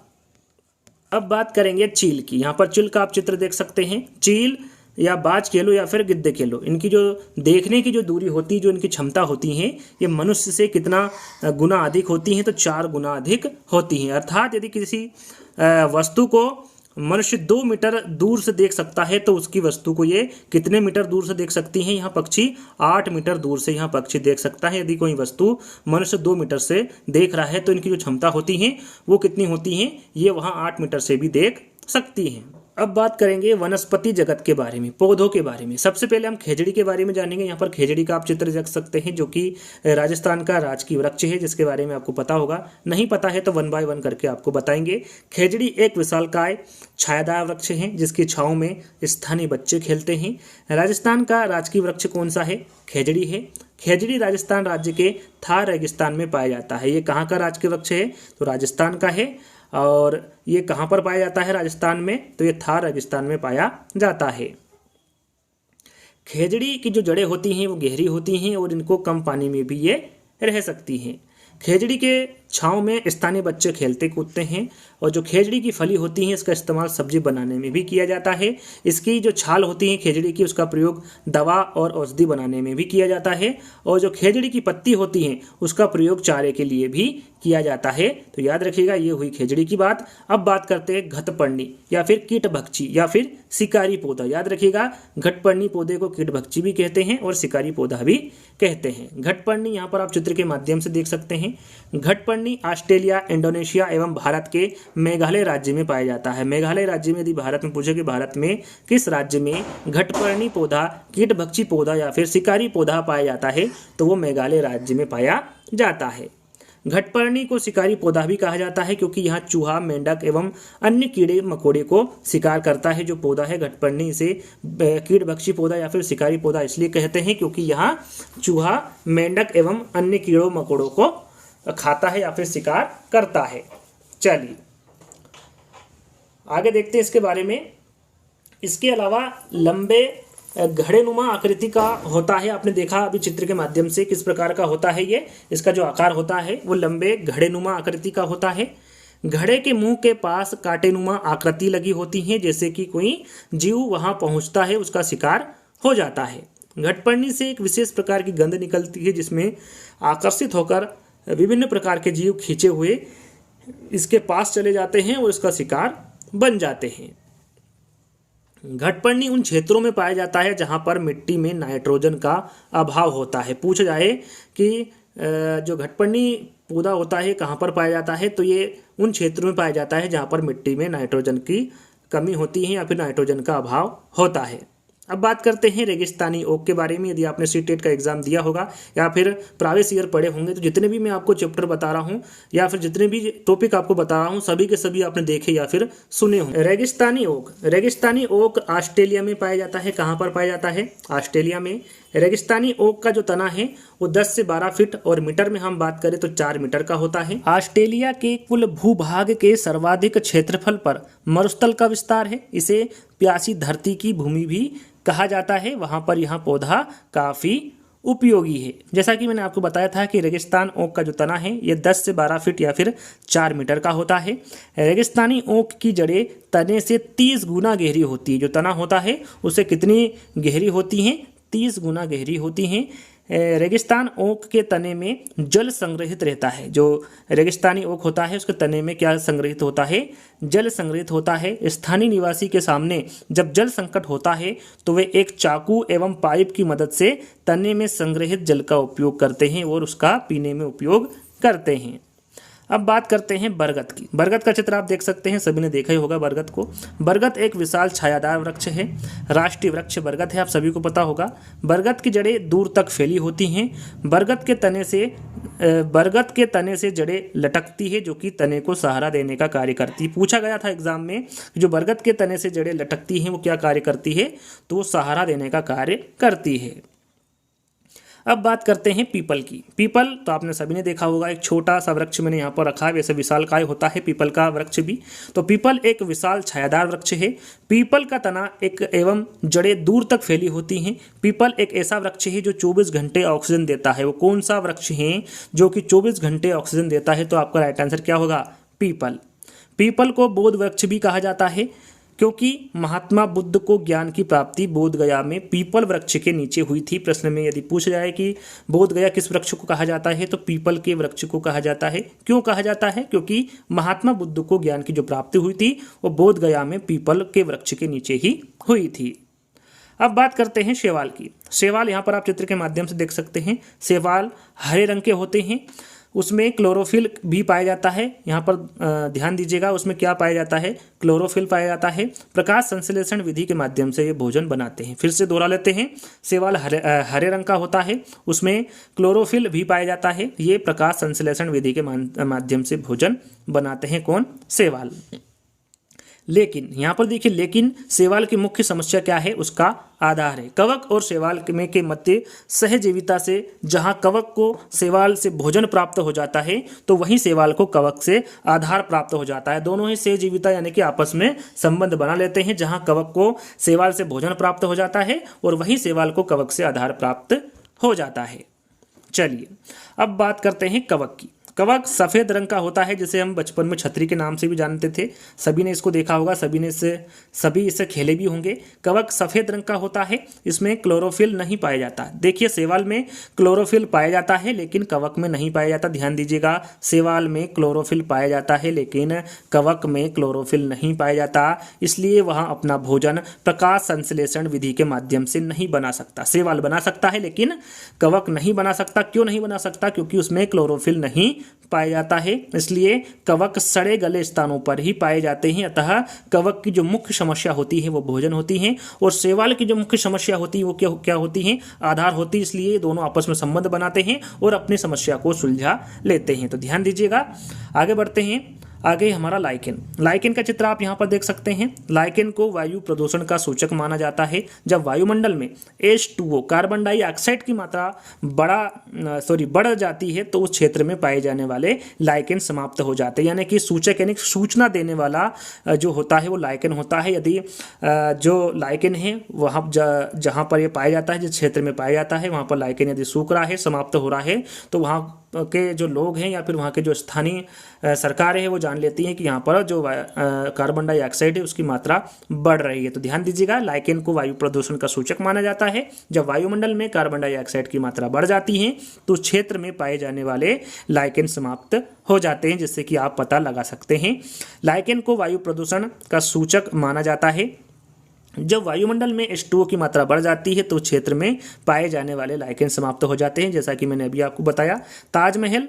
अब बात करेंगे चील की। यहाँ पर चील का आप चित्र देख सकते हैं। चील या बाज कह लो या फिर गिद्ध कह लो, इनकी जो देखने की जो दूरी होती है, जो इनकी क्षमता होती है, ये मनुष्य से कितना गुना अधिक होती हैं? तो 4 गुना अधिक होती हैं। अर्थात यदि किसी वस्तु को मनुष्य 2 मीटर दूर से देख सकता है तो उसकी वस्तु को ये कितने मीटर दूर से देख सकती हैं? यहाँ पक्षी 8 मीटर दूर से यहाँ पक्षी देख सकता है। यदि कोई वस्तु मनुष्य 2 मीटर से देख रहा है तो इनकी जो क्षमता होती है वो कितनी होती हैं? ये वहाँ 8 मीटर से भी देख सकती हैं। अब बात करेंगे वनस्पति जगत के बारे में, पौधों के बारे में। सबसे पहले हम खेजड़ी के बारे में जानेंगे। यहाँ पर खेजड़ी का आप चित्र देख सकते हैं, जो कि राजस्थान का राजकीय वृक्ष है, जिसके बारे में आपको पता होगा। नहीं पता है तो 1 बाय 1 करके आपको बताएंगे। खेजड़ी एक विशालकाय छायादार वृक्ष है जिसकी छांव में स्थानीय बच्चे खेलते हैं। राजस्थान का राजकीय वृक्ष कौन सा है? खेजड़ी है। खेजड़ी राजस्थान राज्य के थार रेगिस्तान में पाया जाता है। ये कहाँ का राजकीय वृक्ष है? तो राजस्थान का है। और ये कहाँ पर पाया जाता है राजस्थान में? तो ये थार रेगिस्तान में पाया जाता है। खेजड़ी की जो जड़ें होती हैं वो गहरी होती हैं और इनको कम पानी में भी ये रह सकती हैं। खेजड़ी के छांव में स्थानीय बच्चे खेलते कूदते हैं। और जो खेजड़ी की फली होती है इसका इस्तेमाल सब्जी बनाने में भी किया जाता है। इसकी जो छाल होती है खेजड़ी की, उसका प्रयोग दवा और औषधि बनाने में भी किया जाता है। और जो खेजड़ी की पत्ती होती है उसका प्रयोग चारे के लिए भी किया जाता है। तो याद रखिएगा, ये हुई खेजड़ी की बात। अब बात करते हैं घटपर्णी या फिर कीटभक्षी या फिर शिकारी पौधा। याद रखिएगा, घटपर्णी पौधे को कीटभक्षी भी कहते हैं और शिकारी पौधा भी कहते हैं। घटपर्णी यहाँ पर आप चित्र के माध्यम से देख सकते हैं। घटपर्णी ऑस्ट्रेलिया, इंडोनेशिया एवं भारत के मेघालय राज्य में पाया जाता है। मेघालय राज्य में, यदि भारत में पूछे कि भारत में किस राज्य में घटपर्णी पौधा, कीटभक्षी पौधा या फिर शिकारी पौधा पाया जाता है, तो वो मेघालय राज्य में पाया जाता है। घटपर्णी को शिकारी पौधा भी कहा जाता है क्योंकि यहाँ चूहा, मेंढक एवं अन्य कीड़े मकोड़े को शिकार करता है। जो पौधा है घटपर्णी, इसे कीटभक्षी पौधा या फिर शिकारी पौधा इसलिए कहते हैं क्योंकि यहाँ चूहा, मेंढक एवं अन्य कीड़ों मकोड़ों को खाता है या फिर शिकार करता है। चलिए आगे देखते हैं इसके बारे में। इसके अलावा लंबे घड़ेनुमा आकृति का होता है। आपने देखा अभी चित्र के माध्यम से किस प्रकार का होता है ये। इसका जो आकार होता है वो लंबे घड़ेनुमा आकृति का होता है। घड़े के मुंह के पास कांटेनुमा आकृति लगी होती है, जैसे कि कोई जीव वहां पहुंचता है उसका शिकार हो जाता है। घटपर्णी से एक विशेष प्रकार की गंध निकलती है, जिसमें आकर्षित होकर विभिन्न प्रकार के जीव खींचे हुए इसके पास चले जाते हैं और इसका शिकार बन जाते हैं। घटपर्णी उन क्षेत्रों में पाया जाता है जहां पर मिट्टी में नाइट्रोजन का अभाव होता है। पूछा जाए कि जो घटपर्णी पौधा होता है कहाँ पर पाया जाता है, तो ये उन क्षेत्रों में पाया जाता है जहाँ पर मिट्टी में नाइट्रोजन की कमी होती है या फिर नाइट्रोजन का अभाव होता है। अब बात करते हैं रेगिस्तानी ओक के बारे में। यदि आपने सीटेट का एग्जाम दिया होगा या फिर प्राइवेट ईयर पढ़े होंगे तो जितने भी मैं आपको चैप्टर बता रहा हूँ या फिर जितने भी टॉपिक आपको बता रहा हूँ सभी के सभी आपने देखे या फिर सुने होंगे। रेगिस्तानी ओक ऑस्ट्रेलिया में पाया जाता है। कहाँ पर पाया जाता है? ऑस्ट्रेलिया में। रेगिस्तानी ओक का जो तना है वो 10 से 12 फीट और मीटर में हम बात करें तो 4 मीटर का होता है। ऑस्ट्रेलिया के कुल भूभाग के सर्वाधिक क्षेत्रफल पर मरुस्थल का विस्तार है। इसे प्यासी धरती की भूमि भी कहा जाता है। वहां पर यह पौधा काफी उपयोगी है। जैसा कि मैंने आपको बताया था कि रेगिस्तान ओक का जो तना है ये 10 से 12 फीट या फिर 4 मीटर का होता है। रेगिस्तानी ओक की जड़ें तने से 30 गुना गहरी होती है। जो तना होता है उससे कितनी गहरी होती हैं? 30 गुना गहरी होती हैं। रेगिस्तान ओक के तने में जल संग्रहित रहता है। जो रेगिस्तानी ओक होता है उसके तने में क्या संग्रहित होता है? जल संग्रहित होता है। स्थानीय निवासी के सामने जब जल संकट होता है तो वे एक चाकू एवं पाइप की मदद से तने में संग्रहित जल का उपयोग करते हैं और उसका पीने में उपयोग करते हैं। अब बात करते हैं बरगद की। बरगद का चित्र आप देख सकते हैं, सभी ने देखा ही होगा बरगद को। बरगद एक विशाल छायादार वृक्ष है। राष्ट्रीय वृक्ष बरगद है, आप सभी को पता होगा। बरगद की जड़ें दूर तक फैली होती हैं। बरगद के तने से जड़ें लटकती है जो कि तने को सहारा देने का कार्य करती है। पूछा गया था एग्जाम में जो बरगद के तने से जड़ें लटकती हैं वो क्या कार्य करती है? तो वो सहारा देने का कार्य करती है। अब बात करते हैं पीपल की। पीपल तो आपने सभी ने देखा होगा, एक छोटा सा वृक्ष मैंने यहाँ पर रखा है, वैसे विशालकाय होता है पीपल का वृक्ष भी। तो पीपल एक विशाल छायादार वृक्ष है। पीपल का तना एक एवं जड़ें दूर तक फैली होती हैं। पीपल एक ऐसा वृक्ष है जो 24 घंटे ऑक्सीजन देता है। वो कौन सा वृक्ष है जो कि 24 घंटे ऑक्सीजन देता है? तो आपका राइट आंसर क्या होगा? पीपल। पीपल को बोध वृक्ष भी कहा जाता है क्योंकि महात्मा बुद्ध को ज्ञान की प्राप्ति बोध गया में पीपल वृक्ष के नीचे हुई थी। प्रश्न में यदि पूछा जाए कि बोध गया किस वृक्ष को कहा जाता है तो पीपल के वृक्ष को कहा जाता है। क्यों कहा जाता है? क्योंकि महात्मा बुद्ध को ज्ञान की जो प्राप्ति हुई थी वो बोध गया में पीपल के वृक्ष के नीचे ही हुई थी। अब बात करते हैं शैवाल की। शैवाल यहाँ पर आप चित्र के माध्यम से देख सकते हैं। शैवाल हरे रंग के होते हैं। उसमें क्लोरोफिल भी पाया जाता है। यहाँ पर ध्यान दीजिएगा, उसमें क्या पाया जाता है? क्लोरोफिल पाया जाता है। प्रकाश संश्लेषण विधि के माध्यम से ये भोजन बनाते हैं। फिर से दोहरा लेते हैं, शैवाल हरे रंग का होता है, उसमें क्लोरोफिल भी पाया जाता है। ये प्रकाश संश्लेषण विधि के माध्यम से भोजन बनाते हैं। कौन? शैवाल। लेकिन यहाँ पर देखिए, लेकिन शैवाल की मुख्य समस्या क्या है? उसका आधार है। कवक और शैवाल में के मध्य सहजीविता से जहाँ कवक को शैवाल से भोजन प्राप्त हो जाता है तो वहीं शैवाल को कवक से आधार प्राप्त हो जाता है। दोनों ही सहजीविता यानी कि आपस में संबंध बना लेते हैं। जहाँ कवक को शैवाल से भोजन प्राप्त हो जाता है और वहीं शैवाल को कवक से आधार प्राप्त हो जाता है। चलिए अब बात करते हैं कवक की। कवक सफ़ेद रंग का होता है, जिसे हम बचपन में छतरी के नाम से भी जानते थे। सभी ने इसको देखा होगा, सभी इससे खेले भी होंगे। कवक सफ़ेद रंग का होता है, इसमें क्लोरोफिल नहीं पाया जाता। देखिए शैवाल में क्लोरोफिल पाया जाता है लेकिन कवक में नहीं पाया जाता। ध्यान दीजिएगा, शैवाल में क्लोरोफिल पाया जाता है लेकिन कवक में क्लोरोफिल नहीं पाया जाता। इसलिए वह अपना भोजन प्रकाश संश्लेषण विधि के माध्यम से नहीं बना सकता। शैवाल बना सकता है लेकिन कवक नहीं बना सकता। क्यों नहीं बना सकता? क्योंकि उसमें क्लोरोफिल नहीं पाया जाता है। इसलिए कवक सड़े गले स्थानों पर ही पाए जाते हैं। अतः कवक की जो मुख्य समस्या होती है वो भोजन होती है और शैवाल की जो मुख्य समस्या होती है वो क्या होती है? आधार होती है। इसलिए दोनों आपस में संबंध बनाते हैं और अपनी समस्या को सुलझा लेते हैं। तो ध्यान दीजिएगा, आगे बढ़ते हैं। आगे हमारा लाइकेन। लाइकेन का चित्र आप यहाँ पर देख सकते हैं। लाइकेन को वायु प्रदूषण का सूचक माना जाता है। जब वायुमंडल में H2O कार्बन डाइऑक्साइड की मात्रा बढ़ जाती है तो उस क्षेत्र में पाए जाने वाले लाइकेन समाप्त हो जाते हैं। यानी कि सूचक यानी सूचना देने वाला जो होता है वो लाइकेन होता है। यदि जो लाइकेन है वहाँ जहाँ पर ये पाया जाता है, जिस क्षेत्र में पाया जाता है, वहाँ पर लाइकेन यदि सूख रहा है, समाप्त हो रहा है, तो वहाँ के जो लोग हैं या फिर वहाँ के जो स्थानीय सरकारें हैं वो जान लेती हैं कि यहाँ पर जो कार्बन डाइऑक्साइड है उसकी मात्रा बढ़ रही है। तो ध्यान दीजिएगा, लाइकेन को वायु प्रदूषण का सूचक माना जाता है। जब वायुमंडल में कार्बन डाइऑक्साइड की मात्रा बढ़ जाती है तो उस क्षेत्र में पाए जाने वाले लाइकेन समाप्त हो जाते हैं, जिससे कि आप पता लगा सकते हैं। लाइकेन को वायु प्रदूषण का सूचक माना जाता है। जब वायुमंडल में H2O की मात्रा बढ़ जाती है तो क्षेत्र में पाए जाने वाले लाइकेन समाप्त हो जाते हैं। जैसा कि मैंने अभी आपको बताया, ताजमहल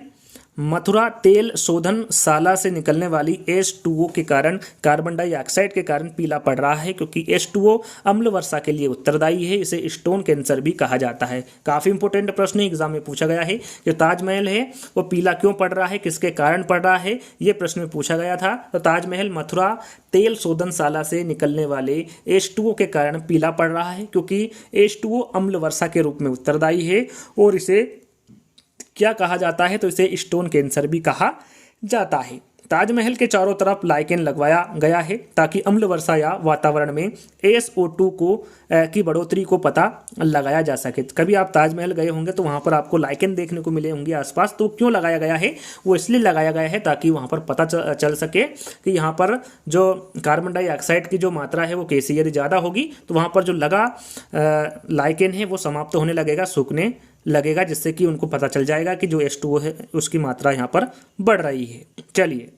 मथुरा तेल शोधनशाला से निकलने वाली H2O के कारण, कार्बन डाइऑक्साइड के कारण पीला पड़ रहा है, क्योंकि H2O अम्ल वर्षा के लिए उत्तरदायी है। इसे स्टोन कैंसर भी कहा जाता है। काफ़ी इंपॉर्टेंट प्रश्न एग्जाम में पूछा गया है। जो ताजमहल है वो पीला क्यों पड़ रहा है, किसके कारण पड़ रहा है, ये प्रश्न में पूछा गया था। तो ताजमहल मथुरा तेल शोधनशाला से निकलने वाले H2O के कारण पीला पड़ रहा है, क्योंकि H2O अम्ल वर्षा के रूप में उत्तरदायी है और इसे क्या कहा जाता है, तो इसे स्टोन कैंसर भी कहा जाता है। ताजमहल के चारों तरफ लाइकेन लगवाया गया है ताकि अम्ल वर्षा या वातावरण में SO2 की बढ़ोतरी को पता लगाया जा सके। कभी आप ताजमहल गए होंगे तो वहाँ पर आपको लाइकेन देखने को मिले होंगे आसपास। तो क्यों लगाया गया है, वो इसलिए लगाया गया है ताकि वहाँ पर पता चल सके कि यहाँ पर जो कार्बन डाइऑक्साइड की जो मात्रा है वो कैसी, यदि ज़्यादा होगी तो वहाँ पर जो लगा लाइकेन है वो समाप्त होने लगेगा, सूखने लगेगा, जिससे कि उनको पता चल जाएगा कि जो H2O है उसकी मात्रा यहाँ पर बढ़ रही है। चलिए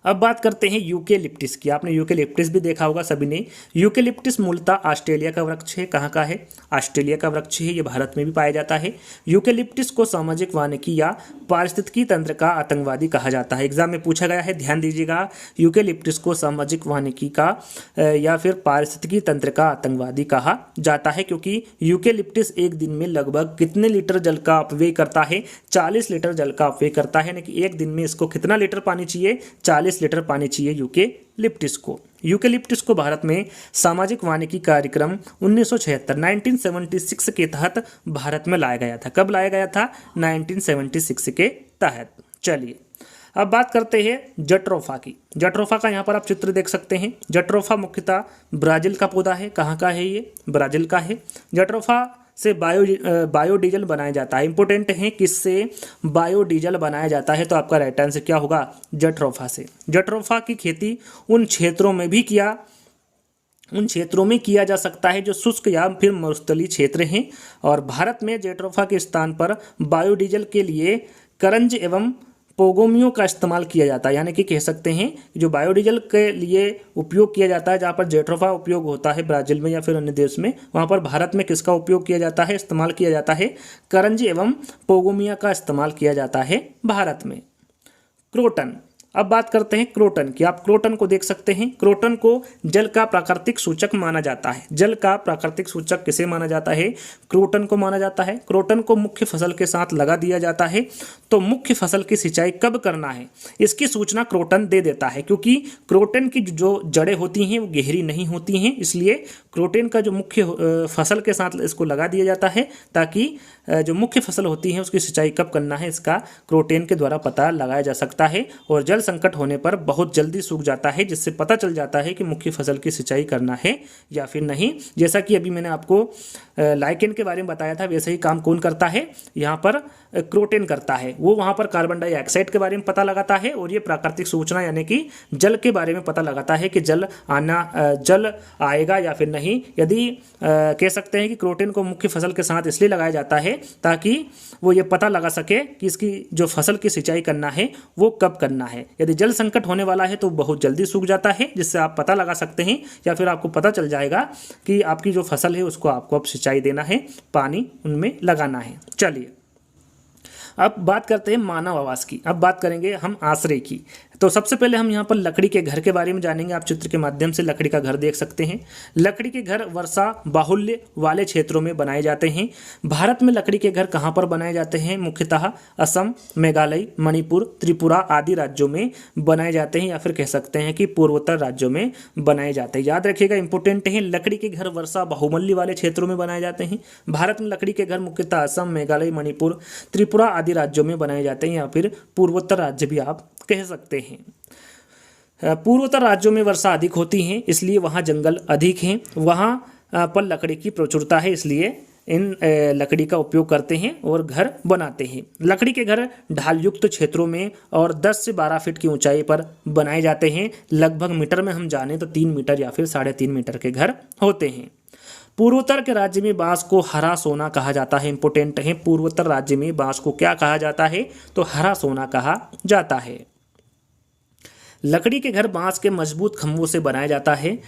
अब बात करते हैं यूकेलिप्टिस की। आपने यूकेलिप्टिस भी देखा होगा सभी ने। यूकेलिप्टिस मूलतः ऑस्ट्रेलिया का वृक्ष है। कहाँ का है, ऑस्ट्रेलिया का वृक्ष है। ये भारत में भी पाया जाता है। यूकेलिप्टिस को सामाजिक वानिकी या पारिस्थितिकी तंत्र का आतंकवादी कहा जाता है। एग्जाम में पूछा गया है, ध्यान दीजिएगा। यूकेलिप्टिस को सामाजिक वानिकी का या फिर पारिस्थितिकी तंत्र का आतंकवादी कहा जाता है, क्योंकि यूकेलिप्टिस एक दिन में लगभग कितने लीटर जल का अपव्यय करता है, 40 लीटर जल का अपव्यय करता है। यानी कि एक दिन में इसको कितना लीटर पानी चाहिए, 40 लीटर पानी चाहिए यूकेलिप्टिस को। यूकेलिप्टिस को भारत में सामाजिक वानिकी कार्यक्रम 1976 के तहत भारत में लाया गया था। कब लाया गया था, 1976 के तहत। चलिए अब बात करते हैं जट्रोफा की। जट्रोफा का यहाँ पर आप चित्र देख सकते हैं। जट्रोफा मुख्यतः ब्राज़ील का पौधा है। कहाँ का है ये, ब्राज़ील का है। जट्रोफा से बायोडीजल बनाया जाता है। इंपॉर्टेंट है, किससे बायोडीजल बनाया जाता है, तो आपका राइट आंसर क्या होगा, जट्रोफा से। जट्रोफा की खेती उन क्षेत्रों में किया जा सकता है जो शुष्क या फिर मरुस्थलीय क्षेत्र हैं, और भारत में जट्रोफा के स्थान पर बायोडीजल के लिए करंज एवं पोगोमियो का इस्तेमाल किया जाता है। यानी कि कह सकते हैं जो बायोडीजल के लिए उपयोग किया जाता है, जहाँ पर जेट्रोफा उपयोग होता है ब्राज़ील में या फिर अन्य देश में, वहाँ पर भारत में किसका उपयोग किया जाता है, इस्तेमाल किया जाता है, करंज एवं पोगोमिया का इस्तेमाल किया जाता है भारत में। क्रोटन, अब बात करते हैं क्रोटन की। आप क्रोटन को देख सकते हैं। क्रोटन को जल का प्राकृतिक सूचक माना जाता है। जल का प्राकृतिक सूचक किसे माना जाता है, क्रोटन को माना जाता है। क्रोटन को मुख्य फसल के साथ लगा दिया जाता है। तो मुख्य फसल की सिंचाई कब करना है, इसकी सूचना क्रोटन दे देता है, क्योंकि क्रोटन की जो जड़ें होती हैं वो गहरी नहीं होती हैं, इसलिए क्रोटन का जो मुख्य फसल के साथ इसको लगा दिया जाता है, ताकि जो मुख्य फसल होती है उसकी सिंचाई कब करना है इसका क्रोटन के द्वारा पता लगाया जा सकता है। और जल संकट होने पर बहुत जल्दी सूख जाता है, जिससे पता चल जाता है कि मुख्य फसल की सिंचाई करना है या फिर नहीं। जैसा कि अभी मैंने आपको लाइकेन के बारे में बताया था, वैसे ही काम कौन करता है, यहाँ पर क्रोटन करता है। वो वहाँ पर कार्बन डाइऑक्साइड के बारे में पता लगाता है, और ये प्राकृतिक सूचना यानी कि जल के बारे में पता लगाता है कि जल आएगा या फिर नहीं। यदि कह सकते हैं कि क्रोटन को मुख्य फसल के साथ इसलिए लगाया जाता है ताकि वो ये पता लगा सके कि इसकी जो फसल की सिंचाई करना है वो कब करना है। यदि जल संकट होने वाला है तो बहुत जल्दी सूख जाता है, जिससे आप पता लगा सकते हैं या फिर आपको पता चल जाएगा कि आपकी जो फसल है उसको आपको अब सिंचाई देना है, पानी उनमें लगाना है। चलिए अब बात करते हैं मानव आवास की। अब बात करेंगे हम आश्रय की। तो सबसे पहले हम यहाँ पर लकड़ी के घर के बारे में जानेंगे। आप चित्र के माध्यम से लकड़ी का घर देख सकते हैं। लकड़ी के घर वर्षा बाहुल्य वाले क्षेत्रों में बनाए जाते हैं। भारत में लकड़ी के घर कहाँ पर बनाए जाते हैं? मुख्यतः असम, मेघालय, मणिपुर, त्रिपुरा आदि राज्यों में बनाए जाते हैं, या फिर कह सकते हैं कि पूर्वोत्तर राज्यों में बनाए जाते हैं। याद रखिएगा, इंपॉर्टेंट है, लकड़ी के घर वर्षा बाहुल्य वाले क्षेत्रों में बनाए जाते हैं। भारत में लकड़ी के घर मुख्यतः असम, मेघालय, मणिपुर, त्रिपुरा आदि राज्यों में बनाए जाते हैं, या फिर पूर्वोत्तर राज्य भी आप कह सकते हैं। पूर्वोत्तर राज्यों में वर्षा अधिक होती है, इसलिए वहाँ जंगल अधिक हैं, वहाँ पर लकड़ी की प्रचुरता है, इसलिए इन लकड़ी का उपयोग करते हैं और घर बनाते हैं। लकड़ी के घर ढाल युक्त क्षेत्रों में और 10 से 12 फीट की ऊंचाई पर बनाए जाते हैं। लगभग मीटर में हम जाने तो 3 मीटर या फिर 3.5 मीटर के घर होते हैं। पूर्वोत्तर के राज्य में बांस को हरा सोना कहा जाता है। इंपोर्टेंट है, पूर्वोत्तर राज्य में बांस को क्या कहा जाता है? तो हरा सोना कहा जाता है। लकड़ी के घर बांस के मजबूत खंभों से बनाया जाता है।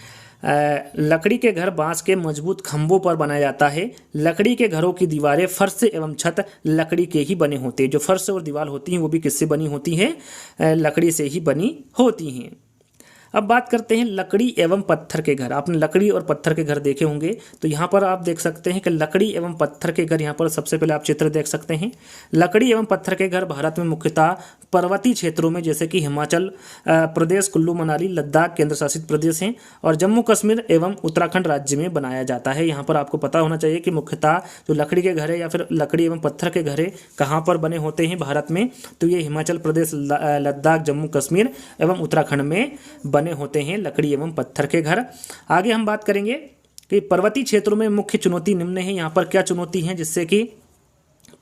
लकड़ी के घर बांस के मजबूत खंभों पर बनाया जाता है। लकड़ी के घरों की दीवारें फर्श एवं छत लकड़ी के ही बने होते हैं। जो फर्श और दीवार होती हैं वो भी किससे बनी होती हैं? लकड़ी से ही बनी होती हैं। अब बात करते हैं लकड़ी एवं पत्थर के घर। आपने लकड़ी और पत्थर के घर देखे होंगे, तो यहाँ पर आप देख सकते हैं कि लकड़ी एवं पत्थर के घर, यहाँ पर सबसे पहले आप चित्र देख सकते हैं। लकड़ी एवं पत्थर के घर भारत में मुख्यतः पर्वतीय क्षेत्रों में, जैसे कि हिमाचल प्रदेश, कुल्लू मनाली, लद्दाख केंद्र शासित प्रदेश हैं, और जम्मू कश्मीर एवं उत्तराखंड राज्य में बनाया जाता है। यहाँ पर आपको पता होना चाहिए कि मुख्यतः जो लकड़ी के घर है या फिर लकड़ी एवं पत्थर के घर है कहाँ पर बने होते हैं भारत में? तो ये हिमाचल प्रदेश, लद्दाख, जम्मू कश्मीर एवं उत्तराखंड में बने होते हैं लकड़ी एवं पत्थर के घर। आगे हम बात करेंगे कि पर्वतीय क्षेत्रों में मुख्य चुनौती निम्न है। यहाँ पर क्या चुनौती है जिससे कि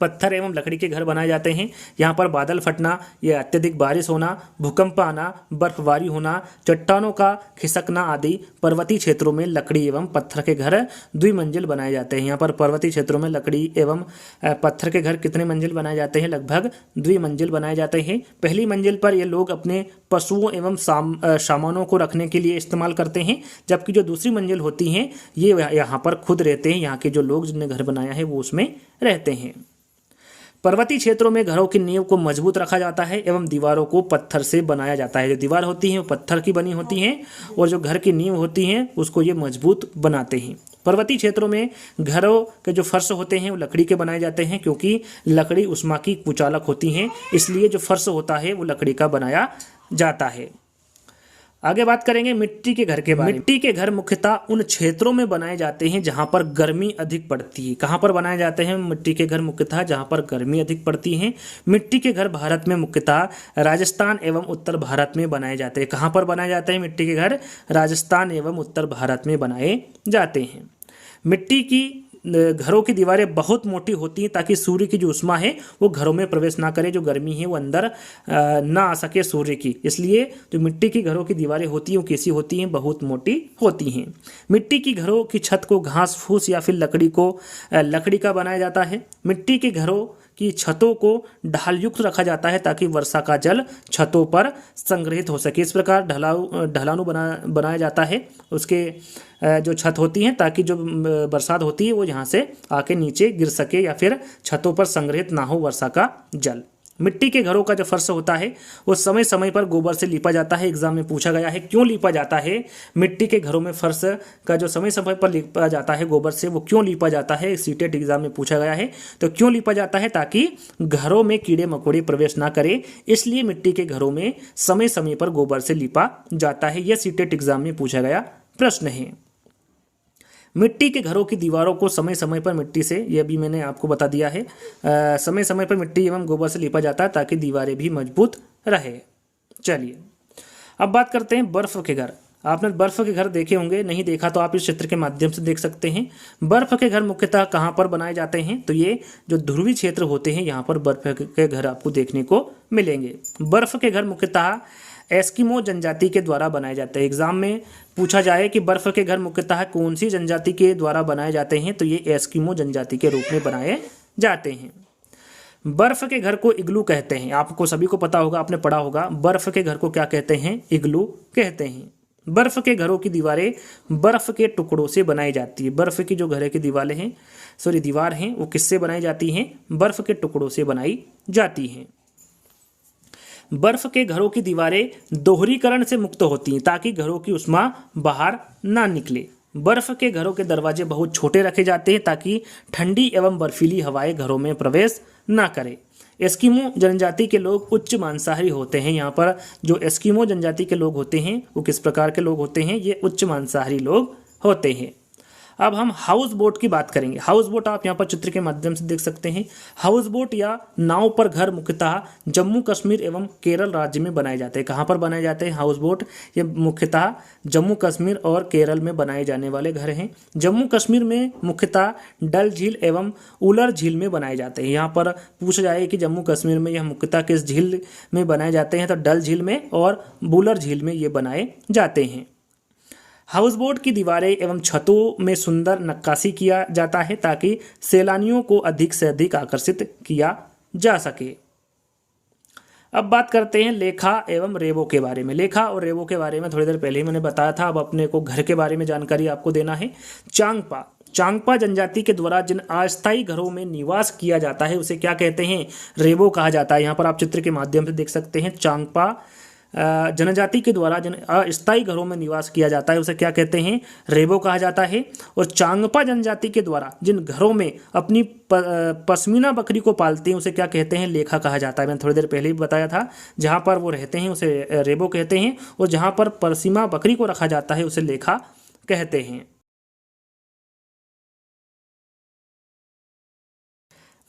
पत्थर एवं लकड़ी के घर बनाए जाते हैं? यहाँ पर बादल फटना, या अत्यधिक बारिश होना, भूकंप आना, बर्फबारी होना, चट्टानों का खिसकना आदि। पर्वतीय क्षेत्रों में लकड़ी एवं पत्थर के घर द्विमंजिल बनाए जाते हैं। यहाँ पर पर्वतीय क्षेत्रों में लकड़ी एवं पत्थर के घर कितने मंजिल बनाए जाते हैं? लगभग द्विमंजिल बनाए जाते हैं। पहली मंजिल पर ये लोग अपने पशुओं एवं सामानों को रखने के लिए इस्तेमाल करते हैं, जबकि जो दूसरी मंजिल होती हैं ये यहाँ पर खुद रहते हैं। यहाँ के जो लोग जिन्होंने घर बनाया है वो उसमें रहते हैं। पर्वतीय क्षेत्रों में घरों की नींव को मजबूत रखा जाता है एवं दीवारों को पत्थर से बनाया जाता है। जो दीवार होती हैं वो पत्थर की बनी होती हैं, और जो घर की नींव होती हैं उसको ये मजबूत बनाते हैं। पर्वतीय क्षेत्रों में घरों के जो फर्श होते हैं वो लकड़ी के बनाए जाते हैं, क्योंकि लकड़ी उष्मा की कुचालक होती हैं, इसलिए जो फर्श होता है वो लकड़ी का बनाया जाता है। आगे बात करेंगे मिट्टी के घर के बारे में। मिट्टी के घर मुख्यतः उन क्षेत्रों में बनाए जाते हैं जहां पर गर्मी अधिक पड़ती है। कहां पर बनाए जाते हैं मिट्टी के घर? मुख्यतः जहां पर गर्मी अधिक पड़ती है। मिट्टी के घर भारत में मुख्यतः राजस्थान एवं उत्तर भारत में बनाए जाते हैं। कहां पर बनाए जाते हैं मिट्टी के घर? राजस्थान एवं उत्तर भारत में बनाए जाते हैं। मिट्टी की घरों की दीवारें बहुत मोटी होती हैं ताकि सूर्य की जो उष्मा है वो घरों में प्रवेश ना करे, जो गर्मी है वो अंदर ना आ सके सूर्य की, इसलिए जो मिट्टी की घरों की दीवारें होती हैं वो कैसी होती हैं? बहुत मोटी होती हैं। मिट्टी की घरों की छत को घास फूस या फिर लकड़ी का बनाया जाता है। मिट्टी के घरों की छतों को ढाल युक्त रखा जाता है ताकि वर्षा का जल छतों पर संग्रहित हो सके। इस प्रकार ढलानू बनाया जाता है उसके जो छत होती हैं, ताकि जो बरसात होती है वो यहाँ से आके नीचे गिर सके या फिर छतों पर संग्रहित ना हो वर्षा का जल। मिट्टी के घरों का जो फर्श होता है वो समय समय पर गोबर से लीपा जाता है। एग्जाम में पूछा गया है क्यों लीपा जाता है मिट्टी के घरों में फर्श का जो समय समय पर लीपा जाता है गोबर से, वो क्यों लीपा जाता है? सीटेट एग्जाम में पूछा गया है। तो क्यों लीपा जाता है? ताकि घरों में कीड़े मकोड़े प्रवेश ना करे, इसलिए मिट्टी के घरों में समय समय पर गोबर से लीपा जाता है। यह सीटेट एग्जाम में पूछा गया प्रश्न है। मिट्टी के घरों की दीवारों को समय समय पर मिट्टी से, यह भी मैंने आपको बता दिया है, समय समय पर मिट्टी एवं गोबर से लिपा जाता है ताकि दीवारें भी मजबूत रहे। चलिए अब बात करते हैं बर्फ के घर। आपने बर्फ के घर देखे होंगे, नहीं देखा तो आप इस चित्र के माध्यम से देख सकते हैं। बर्फ के घर मुख्यतः कहाँ पर बनाए जाते हैं? तो ये जो ध्रुवीय क्षेत्र होते हैं यहाँ पर बर्फ के घर आपको देखने को मिलेंगे। बर्फ के घर मुख्यतः एस्किमो जनजाति के द्वारा बनाए जाते हैं। एग्जाम में पूछा जाए कि बर्फ के घर मुख्यतः कौन सी जनजाति के द्वारा बनाए जाते हैं, तो ये एस्किमो जनजाति के रूप में बनाए जाते हैं। बर्फ के घर को इग्लू कहते हैं। आपको सभी को पता होगा, आपने पढ़ा होगा, बर्फ के घर को क्या कहते हैं? इग्लू कहते हैं। बर्फ के घरों की दीवारें बर्फ के टुकड़ों से बनाई जाती है। बर्फ की जो घर की दीवार हैं वो किससे बनाई जाती हैं? बर्फ के टुकड़ों से बनाई जाती हैं। बर्फ के घरों की दीवारें दोहरीकरण से मुक्त होती हैं ताकि घरों की उष्मा बाहर ना निकले। बर्फ के घरों के दरवाजे बहुत छोटे रखे जाते हैं ताकि ठंडी एवं बर्फीली हवाएं घरों में प्रवेश ना करें। एस्किमो जनजाति के लोग उच्च मांसाहारी होते हैं। यहाँ पर जो एस्किमो जनजाति के लोग होते हैं वो किस प्रकार के लोग होते हैं? ये उच्च मांसाहारी लोग होते हैं। अब हम हाउस बोट की बात करेंगे। हाउस बोट आप यहाँ पर चित्र के माध्यम से देख सकते हैं। हाउस बोट या नाव पर घर मुख्यतः जम्मू कश्मीर एवं केरल राज्य में बनाए जाते हैं। कहाँ पर बनाए जाते हैं हाउस बोट? ये मुख्यतः जम्मू कश्मीर और केरल में बनाए जाने वाले घर हैं। जम्मू कश्मीर में मुख्यतः डल झील एवं उलर झील में बनाए जाते हैं। यहाँ पर पूछा जाए कि जम्मू कश्मीर में यह मुख्यतः किस झील में बनाए जाते हैं, तो डल झील में और बुलर झील में ये बनाए जाते हैं। हाउस बोट की दीवारें एवं छतों में सुंदर नक्काशी किया जाता है ताकि सैलानियों को अधिक से अधिक आकर्षित किया जा सके। अब बात करते हैं लेखा एवं रेबो के बारे में। लेखा और रेबो के बारे में थोड़ी देर पहले ही मैंने बताया था। अब अपने को घर के बारे में जानकारी आपको देना है। चांगपा जनजाति के द्वारा जिन अस्थायी घरों में निवास किया जाता है उसे क्या कहते हैं? रेबो कहा जाता है। यहाँ पर आप चित्र के माध्यम से देख सकते हैं। चांगपा जनजाति के द्वारा जिन अस्थायी घरों में निवास किया जाता है उसे क्या कहते हैं? रेबो कहा जाता है। और चांगपा जनजाति के द्वारा जिन घरों में अपनी पश्मीना बकरी को पालते हैं उसे क्या कहते हैं? लेखा कहा जाता है। मैंने थोड़ी देर पहले ही बताया था। जहाँ पर वो रहते हैं उसे रेबो कहते हैं और जहाँ पर पश्मीना बकरी को रखा जाता है उसे लेखा कहते हैं।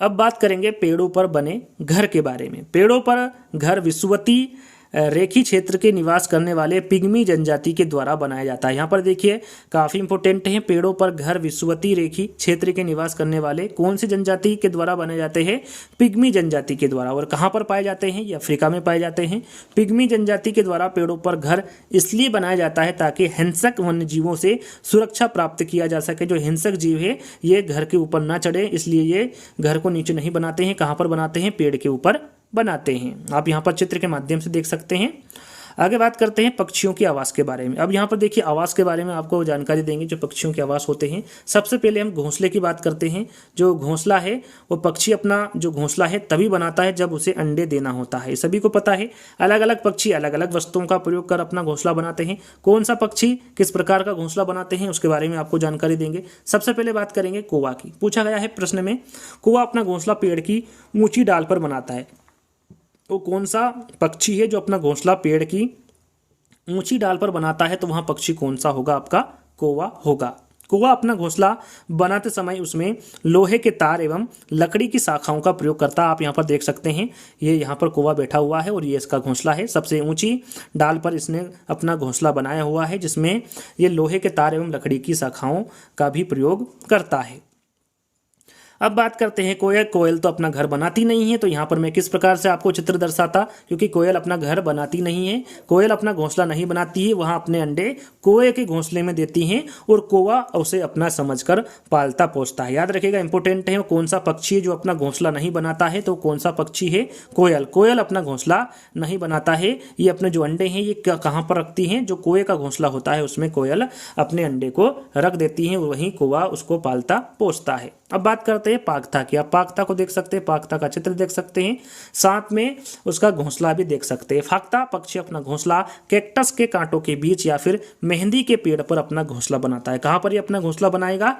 अब बात करेंगे पेड़ों पर बने घर के बारे में। पेड़ों पर घर विषुवती रेखी क्षेत्र के निवास करने वाले पिग्मी जनजाति के द्वारा बनाया जाता है। यहाँ पर देखिए काफ़ी इंपॉर्टेंट है। पेड़ों पर घर विषुवती रेखी क्षेत्र के निवास करने वाले कौन सी जनजाति के द्वारा बनाए जाते हैं? पिग्मी जनजाति के द्वारा। और कहाँ पर पाए जाते हैं? ये अफ्रीका में पाए जाते हैं। पिग्मी जनजाति के द्वारा पेड़ों पर घर इसलिए बनाया जाता है ताकि हिंसक वन्य जीवों से सुरक्षा प्राप्त किया जा सके। जो हिंसक जीव है ये घर के ऊपर ना चढ़े, इसलिए ये घर को नीचे नहीं बनाते हैं। कहाँ पर बनाते हैं? पेड़ के ऊपर बनाते हैं। आप यहाँ पर चित्र के माध्यम से देख सकते हैं। आगे बात करते हैं पक्षियों की आवास के बारे में। अब यहाँ पर देखिए आवास के बारे में आपको जानकारी देंगे जो पक्षियों के आवास होते हैं। सबसे पहले हम घोंसले की बात करते हैं। जो घोंसला है वो पक्षी अपना जो घोंसला है तभी बनाता है जब उसे अंडे देना होता है। सभी को पता है अलग अलग पक्षी अलग अलग वस्तुओं का प्रयोग कर अपना घोंसला बनाते हैं। कौन सा पक्षी किस प्रकार का घोंसला बनाते हैं उसके बारे में आपको जानकारी देंगे। सबसे पहले बात करेंगे कौवा की। पूछा गया है प्रश्न में, कौवा अपना घोंसला पेड़ की ऊंची डाल पर बनाता है। तो कौन सा पक्षी है जो अपना घोंसला पेड़ की ऊंची डाल पर बनाता है? तो वहां पक्षी कौन सा होगा? आपका कौवा होगा। कौवा अपना घोंसला बनाते समय उसमें लोहे के तार एवं लकड़ी की शाखाओं का प्रयोग करता है। आप यहाँ पर देख सकते हैं ये यहाँ पर कौवा बैठा हुआ है और ये इसका घोंसला है। सबसे ऊंची डाल पर इसने अपना घोंसला बनाया हुआ है जिसमें ये लोहे के तार एवं लकड़ी की शाखाओं का भी प्रयोग करता है। अब बात करते हैं कोयल। कोयल तो अपना घर बनाती नहीं है, तो यहाँ पर मैं किस प्रकार से आपको चित्र दर्शाता, क्योंकि कोयल अपना घर बनाती नहीं है, कोयल अपना घोंसला नहीं बनाती है, वहाँ अपने अंडे कौवे के घोंसले में देती हैं और कौवा उसे अपना समझकर पालता पोसता है। याद रखिएगा, इंपॉर्टेंट है। कौन सा पक्षी है जो अपना घोंसला नहीं बनाता है? तो कौन सा पक्षी है? कोयल। कोयल अपना घोंसला नहीं बनाता है। ये अपने जो अंडे हैं ये कहाँ पर रखती हैं? जो कौवे का घोंसला होता है उसमें कोयल अपने अंडे को रख देती है, वहीं कौवा उसको पालता पोसता है। अब बात करते हैं पागथा की। आप पागथा को देख सकते हैं, पागथा का चित्र देख सकते हैं, साथ में उसका घोंसला भी देख सकते हैं। फागता पक्षी अपना घोंसला कैक्टस के कांटों के बीच या फिर मेहंदी के पेड़ पर अपना घोंसला बनाता है। कहाँ पर ये अपना घोंसला बनाएगा?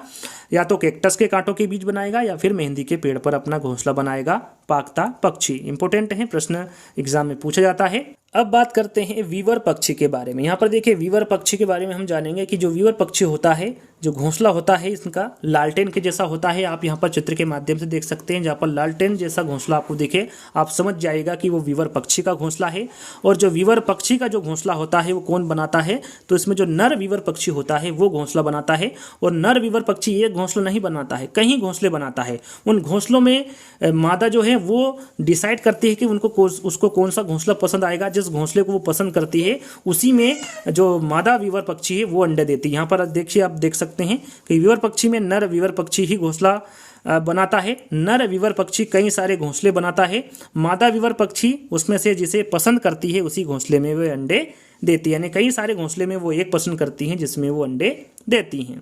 या तो कैक्टस के कांटों के बीच बनाएगा या फिर मेहंदी के पेड़ पर अपना घोंसला बनाएगा पागता पक्षी। इंपॉर्टेंट है, प्रश्न एग्जाम में पूछा जाता है। अब बात करते हैं वीवर पक्षी के बारे में। यहाँ पर देखिए वीवर पक्षी के बारे में हम जानेंगे कि जो वीवर पक्षी होता है, जो घोंसला होता है इसका लालटेन के जैसा होता है। आप यहाँ पर चित्र के माध्यम से देख सकते हैं, जहाँ पर लालटेन जैसा घोंसला आपको दिखे आप समझ जाएगा कि वो वीवर पक्षी का घोंसला है। और जो वीवर पक्षी का जो घोंसला होता है वो कौन बनाता है? तो इसमें जो नर वीवर पक्षी होता है वो घोंसला बनाता है। और नर वीवर पक्षी एक घोंसला नहीं बनाता है, कहीं घोंसले बनाता है। उन घोंसलों में मादा जो है वो डिसाइड करती है कि उसको कौन सा घोंसला पसंद आएगा। जिस घोंसले को वो पसंद करती है उसी में जो मादा वीवर पक्षी है वो अंडे देती है। यहाँ पर देखिए, आप देख सकते हैं कि वीवर पक्षी में नर वीवर पक्षी ही घोंसला बनाता है। नर वीवर पक्षी कई सारे घोंसले बनाता है। मादा वीवर पक्षी उसमें से जिसे पसंद करती है उसी घोंसले में वो अंडे देती है। यानी कई सारे घोंसले में वो एक पसंद करती हैं जिसमें वो अंडे देती हैं।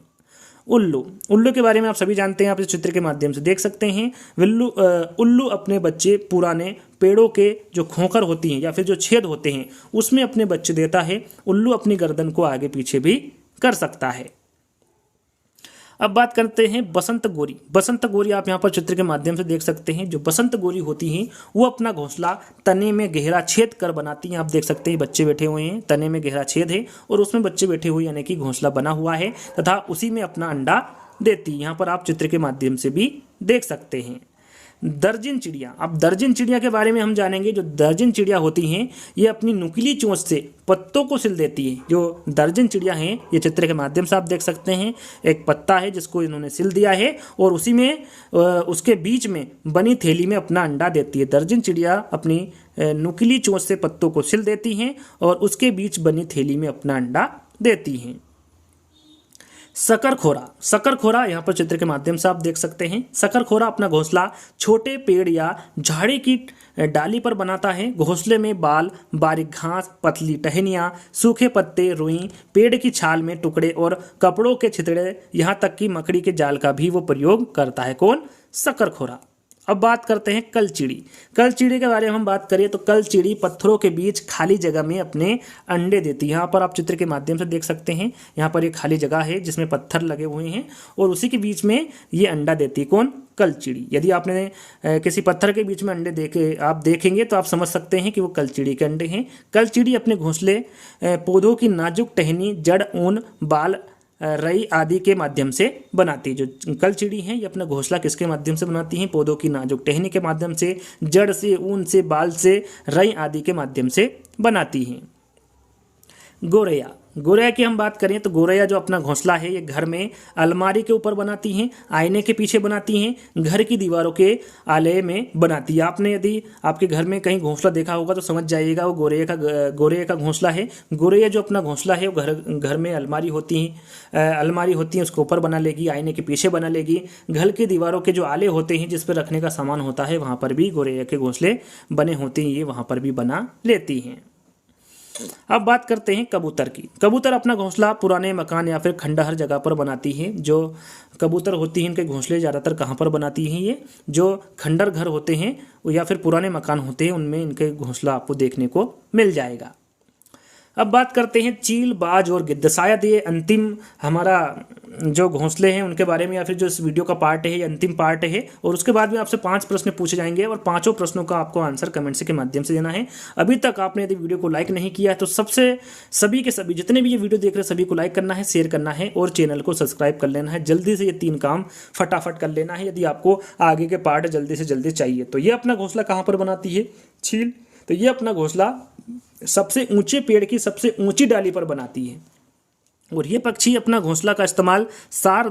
उल्लू। उल्लू के बारे में आप सभी जानते हैं, आप इस चित्र के माध्यम से देख सकते हैं। उल्लू अपने बच्चे पुराने पेड़ों के जो खोखर होती हैं या फिर जो छेद होते हैं उसमें अपने बच्चे देता है। उल्लू अपनी गर्दन को आगे पीछे भी कर सकता है। अब बात करते हैं बसंत गोरी। बसंत गोरी आप यहाँ पर चित्र के माध्यम से देख सकते हैं। जो बसंत गोरी होती हैं वो अपना घोंसला तने में गहरा छेद कर बनाती हैं। आप देख सकते हैं बच्चे बैठे हुए हैं, तने में गहरा छेद है और उसमें बच्चे बैठे हुए यानी कि घोंसला बना हुआ है तथा उसी में अपना अंडा देती है। यहाँ पर आप चित्र के माध्यम से भी देख सकते हैं। दर्जन चिड़िया। अब दर्जन चिड़िया के बारे में हम जानेंगे। जो दर्जन चिड़िया होती हैं ये अपनी नुकीली चोंच से पत्तों को सिल देती है। जो दर्जन चिड़िया हैं ये चित्र के माध्यम से आप देख सकते हैं। एक पत्ता है जिसको इन्होंने सिल दिया है और उसी में उसके बीच में बनी थैली में अपना अंडा देती है। दर्जन चिड़िया अपनी नुकीली चोंच से पत्तों को सिल देती हैं और उसके बीच बनी थैली में अपना अंडा देती हैं। शकरखोरा। शकरखोरा यहाँ पर चित्र के माध्यम से आप देख सकते हैं। शकरखोरा अपना घोंसला छोटे पेड़ या झाड़ी की डाली पर बनाता है। घोंसले में बाल, बारीक घास, पतली टहनियाँ, सूखे पत्ते, रुई, पेड़ की छाल में टुकड़े और कपड़ों के छितड़े, यहाँ तक कि मकड़ी के जाल का भी वो प्रयोग करता है। कौन? शकरखोरा। अब बात करते हैं कलचीड़ी। कलचीड़ी के बारे में हम बात करें तो कलचीड़ी पत्थरों के बीच खाली जगह में अपने अंडे देती है। यहाँ पर आप चित्र के माध्यम से देख सकते हैं। यहाँ पर एक खाली जगह है जिसमें पत्थर लगे हुए हैं और उसी के बीच में ये अंडा देती है। कौन? कलचीड़ी। यदि आपने किसी पत्थर के बीच में अंडे आप देखेंगे तो आप समझ सकते हैं कि वो कलचीड़ी के अंडे हैं। कलचीड़ी अपने घोंसले पौधों की नाजुक टहनी, जड़, ऊन, बाल, रई आदि के माध्यम से बनाती है। जो कलचीड़ी हैं ये अपना घोंसला किसके माध्यम से बनाती हैं? पौधों की नाजुक टहनी के माध्यम से, जड़ से, ऊन से, बाल से, रई आदि के माध्यम से बनाती हैं। गोरैया। गोरैया की हम बात करें तो गोरैया जो अपना घोंसला है ये घर में अलमारी के ऊपर बनाती हैं, आईने के पीछे बनाती हैं, घर की दीवारों के आले में बनाती है। आपने यदि आपके घर में कहीं घोंसला देखा होगा तो समझ जाइएगा वो गोरैया का घोंसला है। गोरैया जो अपना घोंसला है वो घर में अलमारी होती है उसके ऊपर बना लेगी, आईने के पीछे बना लेगी। घर की दीवारों के जो आले होते हैं जिस पर रखने का सामान होता है वहाँ पर भी गोरैया के घोंसले बने होते हैं, ये वहाँ पर भी बना लेती हैं। अब बात करते हैं कबूतर की। कबूतर अपना घोंसला पुराने मकान या फिर खंडहर जगह पर बनाती है। जो कबूतर होती हैं इनके घोंसले ज़्यादातर कहाँ पर बनाती हैं? ये जो खंडहर घर होते हैं या फिर पुराने मकान होते हैं उनमें इनके घोंसला आपको देखने को मिल जाएगा। अब बात करते हैं चील, बाज और गिद्ध। शायद ये अंतिम हमारा जो घोंसले हैं उनके बारे में या फिर जो इस वीडियो का पार्ट है ये अंतिम पार्ट है और उसके बाद में आपसे 5 प्रश्न पूछे जाएंगे और 5 प्रश्नों का आपको आंसर कमेंट के माध्यम से देना है। अभी तक आपने यदि वीडियो को लाइक नहीं किया है तो सभी के सभी जितने भी ये वीडियो देख रहे हैं सभी को लाइक करना है, शेयर करना है और चैनल को सब्सक्राइब कर लेना है। जल्दी से ये 3 काम फटाफट कर लेना है यदि आपको आगे के पार्ट जल्दी से जल्दी चाहिए। तो ये अपना घोंसला कहाँ पर बनाती है? चील। तो ये अपना घोंसला सबसे ऊंचे पेड़ की सबसे ऊंची डाली पर बनाती है और ये पक्षी अपना घोंसला का इस्तेमाल साल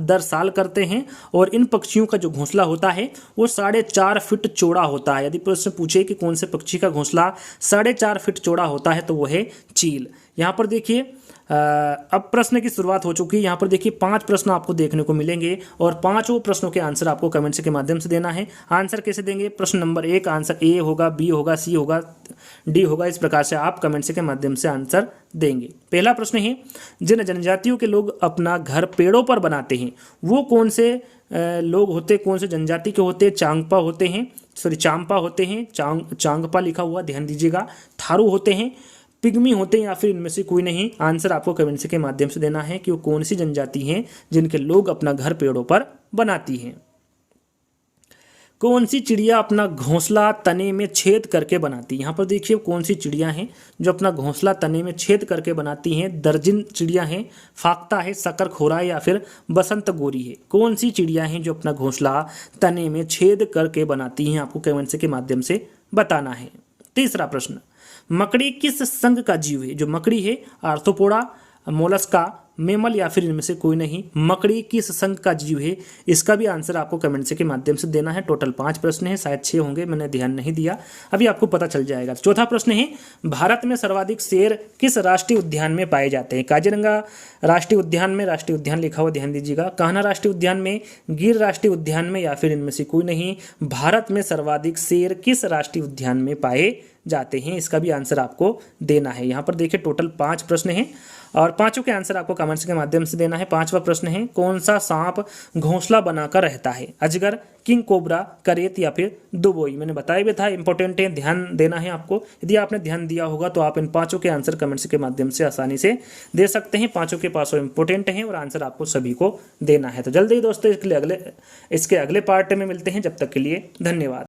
दर साल करते हैं और इन पक्षियों का जो घोंसला होता है वो 4.5 फीट चौड़ा होता है। यदि प्रश्न पूछे कि कौन से पक्षी का घोंसला 4.5 फीट चौड़ा होता है तो वो है चील। यहाँ पर देखिए अब प्रश्न की शुरुआत हो चुकी है। यहाँ पर देखिए 5 प्रश्न आपको देखने को मिलेंगे और 5 प्रश्नों के आंसर आपको कमेंट्स के माध्यम से देना है। आंसर कैसे देंगे? प्रश्न नंबर 1 आंसर ए होगा, बी होगा, सी होगा, डी होगा। इस प्रकार से आप कमेंट्स के माध्यम से आंसर देंगे। पहला प्रश्न है जिन जनजातियों के लोग अपना घर पेड़ों पर बनाते हैं वो कौन से लोग होते, कौन से जनजाति के होते? चांगपा होते हैं, चांपा होते हैं, चांगपा लिखा हुआ ध्यान दीजिएगा, थारू होते हैं, पिग्मी होते हैं या फिर इनमें से कोई नहीं। आंसर आपको कमेंट्स के माध्यम से देना है कि वो कौन सी जनजाति हैं जिनके लोग अपना घर पेड़ों पर बनाती हैं। कौन सी चिड़िया अपना घोंसला तने में छेद करके बनाती है? यहाँ पर देखिए कौन सी चिड़िया हैं जो अपना घोंसला तने में छेद करके बनाती हैं। दर्जन चिड़िया हैं, फाख्ता है, शकरखोरा या फिर बसंत गोरी है। कौन सी चिड़िया हैं जो अपना घोंसला तने में छेद करके बनाती हैं? आपको कमेंट्स के माध्यम से बताना है। तीसरा प्रश्न, मकड़ी किस संघ का जीव है? जो मकड़ी है आर्थ्रोपोडा, मोलस्का, मेमल या फिर इनमें से कोई नहीं। मकड़ी किस संघ का जीव है? इसका भी आंसर आपको कमेंट्स के माध्यम से देना है। टोटल 5 प्रश्न है, शायद 6 होंगे, मैंने ध्यान नहीं दिया, अभी आपको पता चल जाएगा। चौथा प्रश्न है भारत में सर्वाधिक शेर किस राष्ट्रीय उद्यान में पाए जाते हैं? काजीरंगा राष्ट्रीय उद्यान में, राष्ट्रीय उद्यान लिखा हुआ ध्यान दीजिएगा, कान्हा राष्ट्रीय उद्यान में, गिर राष्ट्रीय उद्यान में या फिर इनमें से कोई नहीं। भारत में सर्वाधिक शेर किस राष्ट्रीय उद्यान में पाए जाते हैं? इसका भी आंसर आपको देना है। यहाँ पर देखिए टोटल 5 प्रश्न हैं और 5 के आंसर आपको कमेंट्स के माध्यम से देना है। 5वां प्रश्न है, कौन सा सांप घोंसला बनाकर रहता है? अजगर, किंग कोबरा, करेत या फिर दुबोई? मैंने बताया भी था, इंपॉर्टेंट है, ध्यान देना है आपको। यदि आपने ध्यान दिया होगा तो आप इन पांचों के आंसर कमेंट्स के माध्यम से आसानी से दे सकते हैं। पांचों के पासों इंपॉर्टेंट हैं और आंसर आपको सभी को देना है। तो जल्दी ही दोस्तों इसके अगले पार्ट में मिलते हैं। जब तक के लिए धन्यवाद।